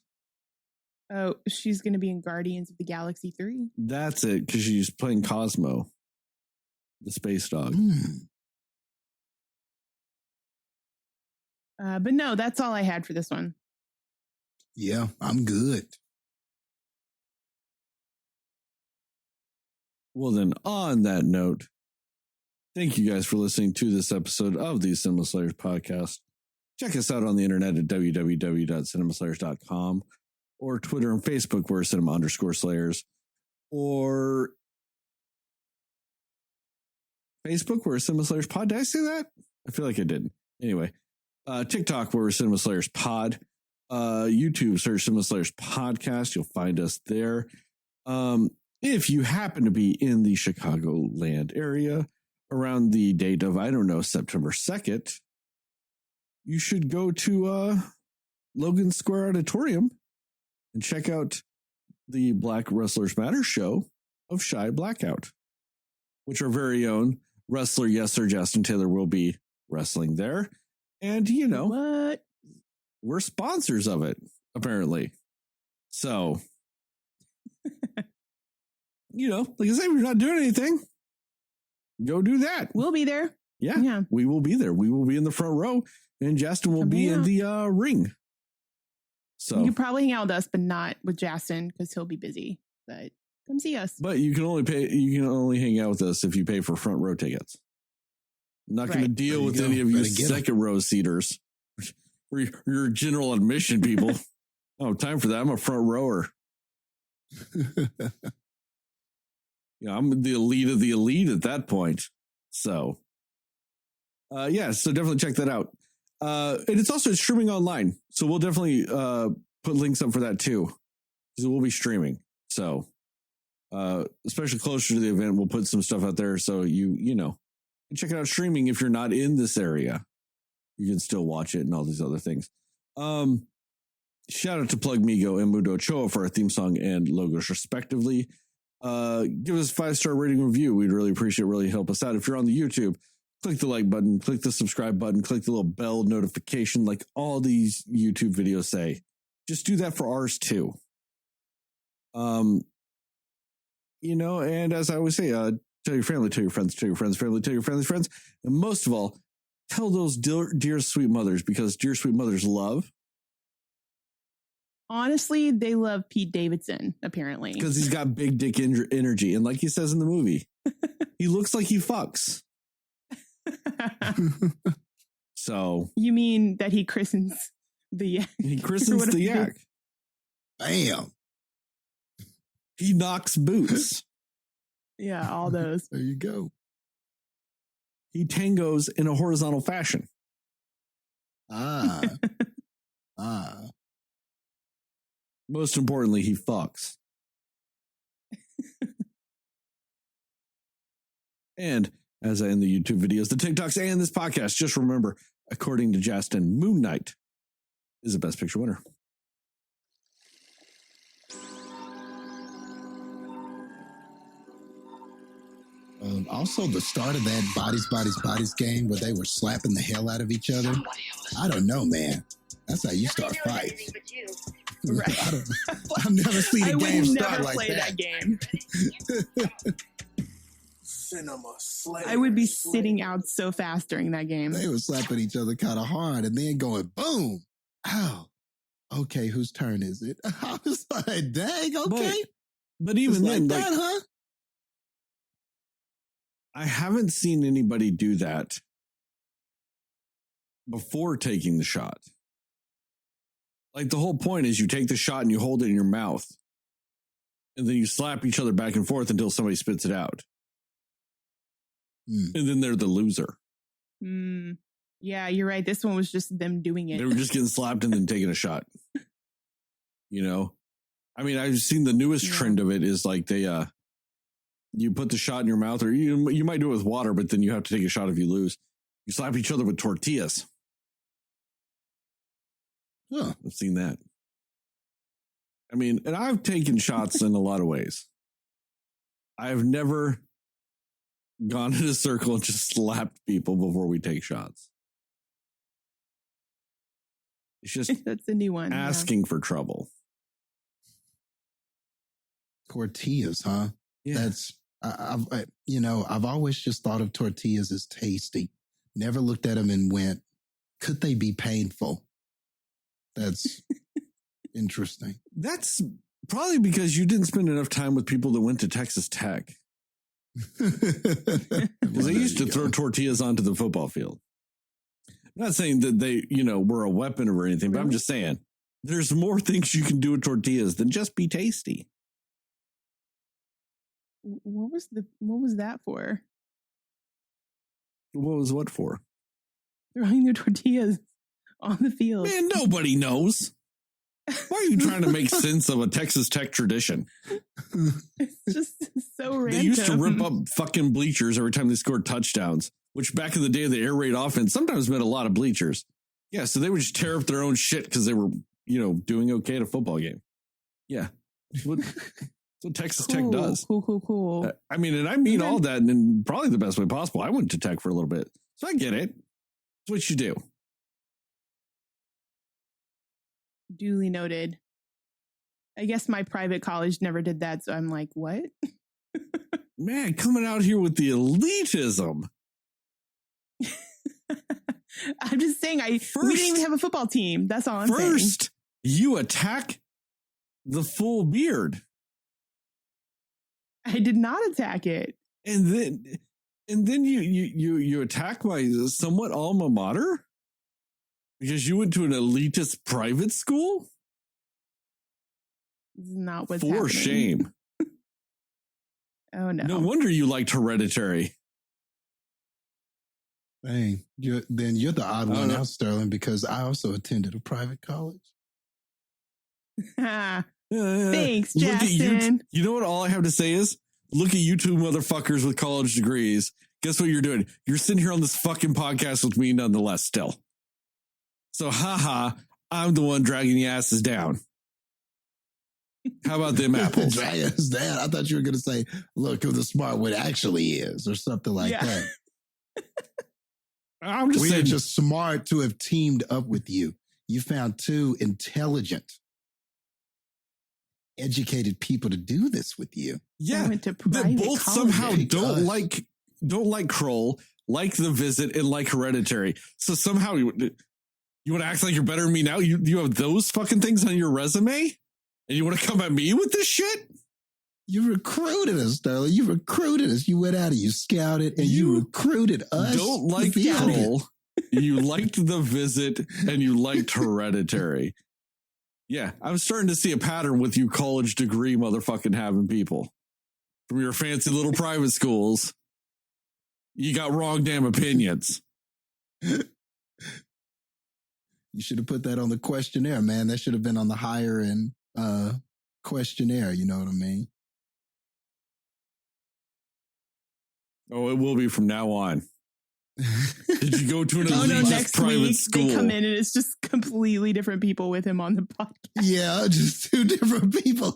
Oh, she's going to be in Guardians of the Galaxy 3. That's it, because she's playing Cosmo, the space dog. But no, that's all I had for this one. Yeah, I'm good. Well, then, on that note, thank you guys for listening to this episode of the Cinema Slayers podcast. Check us out on the internet at www.cinemaslayers.com or Twitter and Facebook, where cinema_slayers, or Facebook, where Cinema Slayers pod. Did I say that? I feel like I didn't. Anyway, TikTok, where Cinema Slayers pod. YouTube, search Cinema Slayers podcast. You'll find us there. If you happen to be in the Chicagoland area around the date of, I don't know, September 2nd, you should go to Logan Square Auditorium and check out the Black Wrestlers Matter show of Shy Blackout, which our very own wrestler, yes sir, Jastin Taylor will be wrestling there. And, you know, What? we're sponsors of it, apparently. So, you know, like I said, if you're not doing anything, go do that. We'll be there. Yeah, we will be there. We will be in the front row, and Jastin will be in the ring. So you can probably hang out with us, but not with Jastin because he'll be busy. But come see us. But you can only pay. You can only hang out with us if you pay for front row tickets. I'm not going to deal with any of you second row seaters. Or your general admission people. Oh, time for that. I'm a front rower. Yeah, I'm the elite of the elite at that point. So, yeah, so definitely check that out. And it's also streaming online. So we'll definitely put links up for that too. So we'll be streaming. So, especially closer to the event, we'll put some stuff out there. So you know, check it out streaming. If you're not in this area, you can still watch it and all these other things. Shout out to Plug Migo and Mudo Choa for our theme song and logos respectively. Give us a 5-star rating review. We'd really appreciate it. Really help us out. If you're on the YouTube, click the like button, click the subscribe button, click the little bell notification like all these YouTube videos say. just do that for ours too. And as I always say, tell your family, tell your friends, tell your friends, family, tell your family's friends. And most of all, tell those dear sweet mothers, because dear sweet mothers love. Honestly, they love Pete Davidson, apparently. Because he's got big dick energy. And like he says in the movie, he looks like he fucks. So. You mean that he christens the yak? He christens the yak. Bam. He knocks boots. Yeah, all those. There you go. He tangos in a horizontal fashion. Ah. Most importantly, he fucks. And as I end the YouTube videos, the TikToks, and this podcast, just remember, according to Jastin, Moon Knight is the best picture winner. Also, the start of that Bodies game where they were slapping the hell out of each other. I don't know, man. That's how you start fights. Right. I've never seen a game start like play that. Game. Cinema Slay. I would be sitting out so fast during that game. They were slapping each other kind of hard and then going boom. Ow. Okay, whose turn is it? I was like, dang, okay. But even then, like that, huh? I haven't seen anybody do that before taking the shot. Like, the whole point is you take the shot and you hold it in your mouth. And then you slap each other back and forth until somebody spits it out. And then they're the loser. Yeah, you're right. This one was just them doing it. They were just getting slapped and then taking a shot. You know? I mean, I've seen the newest trend of it is like they, you put the shot in your mouth, or you might do it with water, but then you have to take a shot if you lose. You slap each other with tortillas. Huh. I've seen that. I mean, and I've taken shots in a lot of ways. I've never gone in a circle and just slapped people before we take shots. It's just that's a new one. Asking for trouble. Tortillas, huh? Yeah. That's I've always just thought of tortillas as tasty. Never looked at them and went, could they be painful? That's interesting. That's probably because you didn't spend enough time with people that went to Texas Tech. Because they used to throw tortillas onto the football field. I'm not saying that they, were a weapon or anything, but I'm just saying there's more things you can do with tortillas than just be tasty. What was that for? What was what for? Throwing their tortillas on the field. Man, nobody knows. Why are you trying to make sense of a Texas Tech tradition? It's just so random. They used to rip up fucking bleachers every time they scored touchdowns, which back in the day of the air raid offense sometimes meant a lot of bleachers. Yeah, so they would just tear up their own shit because they were, doing okay at a football game. Yeah. That's what Texas Tech does. Cool. I mean, and I mean all that in probably the best way possible. I went to Tech for a little bit, so I get it. It's what you do. Duly noted. I guess my private college never did that, so I'm like, what? Man, coming out here with the elitism. I'm just saying, we didn't even have a football team. That's all I'm saying. First, you attack the full beard. I did not attack it. And then you attack my somewhat alma mater? Because you went to an elitist private school? This is not what's For happening. shame. Oh, no. No wonder you liked Hereditary. Dang, you're the odd one out, Sterling, because I also attended a private college. Thanks, Jastin. You know what all I have to say is, look at you two motherfuckers with college degrees. Guess what you're doing? You're sitting here on this fucking podcast with me nonetheless still. So, I'm the one dragging the asses down. How about them apples? Drag us down. I thought you were going to say, look who the smart one actually is, or something like that. I'm just saying. We're just smart to have teamed up with you. You found two intelligent educated people to do this with you. Yeah, went to that private both college. somehow It don't does. like Kroll, like The Visit, and like Hereditary. So somehow you want to act like you're better than me now? You have those fucking things on your resume, and you want to come at me with this shit? You recruited us, Sterling. You recruited us. You went out and you scouted and you recruited us. Don't like to be out here. Kroll. You liked The Visit, and you liked Hereditary. Yeah, I'm starting to see a pattern with you college degree motherfucking having people from your fancy little private schools. You got wrong damn opinions. You should have put that on the questionnaire, man. That should have been on the higher end questionnaire. You know what I mean? Oh, it will be from now on. Did you go to an Oh no! elitist Next private week school? they come in and it's just completely different people with him on the podcast. Yeah, just two different people.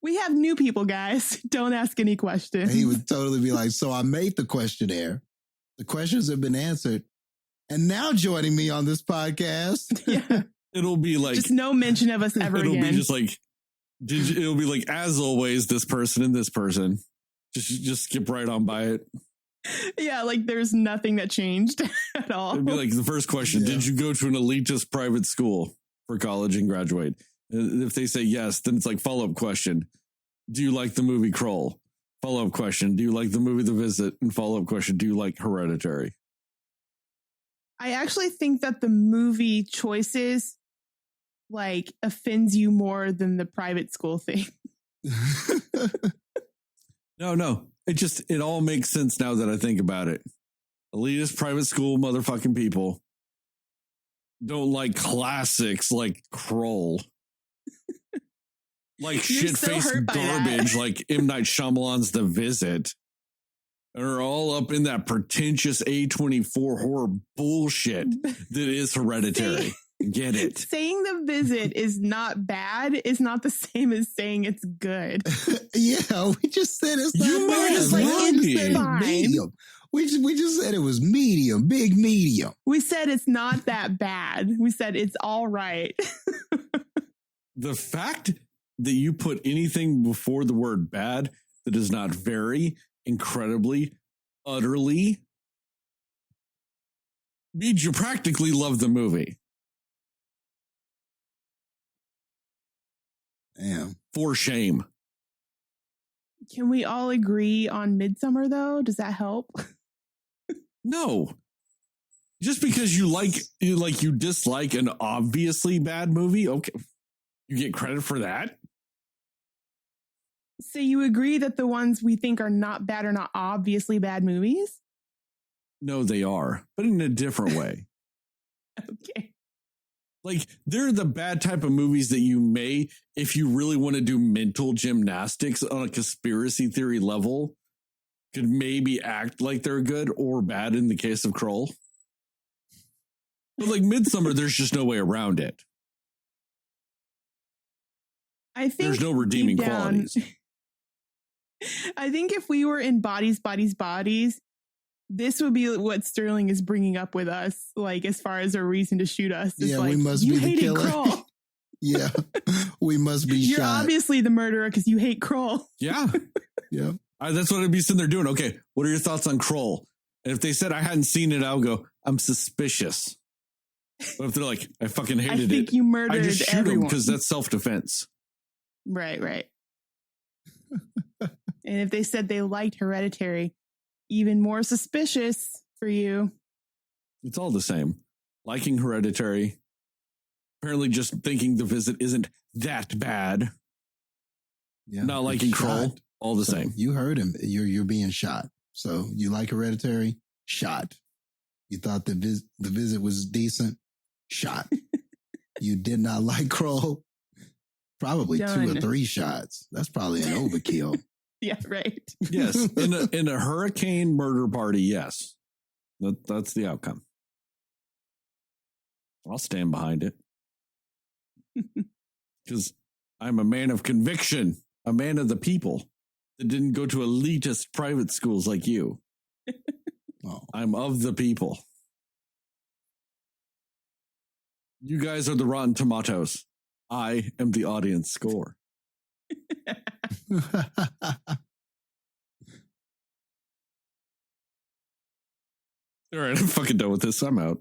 We have new people, guys. Don't ask any questions. He would totally be like, so I made the questionnaire. The questions have been answered. And now joining me on this podcast. Yeah, It'll be like just no mention of us ever it'll again. be just like it'll be like, as always, this person and this person. Just skip right on by it. Yeah, like there's nothing that changed at all. It'd be like the first question: Yeah. Did you go to an elitist private school for college and graduate? And if they say yes, then it's like follow-up question: Do you like the movie Kroll? Follow-up question: Do you like the movie The Visit? And follow-up question: Do you like Hereditary? I actually think that the movie choices like offends you more than the private school thing. No. It all makes sense now that I think about it. Elitist private school motherfucking people don't like classics like Kroll. Like You're so shit-faced hurt by that. garbage like M. Night Shyamalan's The Visit. Are all up in that pretentious A24 horror bullshit that is Hereditary. Get it. Saying The Visit is not bad is not the same as saying it's good. Yeah, we just said it's not You might bad. as man. well We be. said it's Fine. medium. We just said it was medium, big medium. We said it's not that bad. We said it's all right. The fact that you put anything before the word bad that is not very, incredibly, utterly means you practically love the movie. Damn. For shame. Can we all agree on Midsummer though? Does that help? No. Just because you dislike an obviously bad movie, okay, you get credit for that? So you agree that the ones we think are not bad are not obviously bad movies? No, they are, but in a different way. Okay. Like, they're the bad type of movies that you may, if you really want to do mental gymnastics on a conspiracy theory level, could maybe act like they're good or bad in the case of Kroll. But like Midsummer, there's just no way around it. I think There's no redeeming deep down, qualities. I think if we were in Bodies, this would be what Sterling is bringing up with us, like as far as a reason to shoot us. It's Yeah, like, we must you be the hated killer. Kroll. Yeah, we must be You're shot. obviously the murderer because you hate Kroll. Yeah. Yeah. That's what I'd be sitting there doing. Okay, what are your thoughts on Kroll? And if they said I hadn't seen it, I would go, I'm suspicious. But if they're like, I fucking I hated think it, you I murdered just shoot them everyone. because that's self-defense. Right. And if they said they liked Hereditary, even more suspicious for you. It's all the same. Liking Hereditary, apparently just thinking The Visit isn't that bad. Yeah. Not liking Shot. Kroll, all the So same. You heard him. You're being shot. So you like Hereditary? Shot. You thought the visit was decent? Shot. You did not like Kroll? Probably Done. 2 or 3 shots. That's probably an overkill. Yeah, right. Yes, in a hurricane murder party, yes. That's the outcome. I'll stand behind it. Because I'm a man of conviction, a man of the people that didn't go to elitist private schools like you. Oh. I'm of the people. You guys are the Rotten Tomatoes. I am the audience score. All right, I'm fucking done with this. I'm out.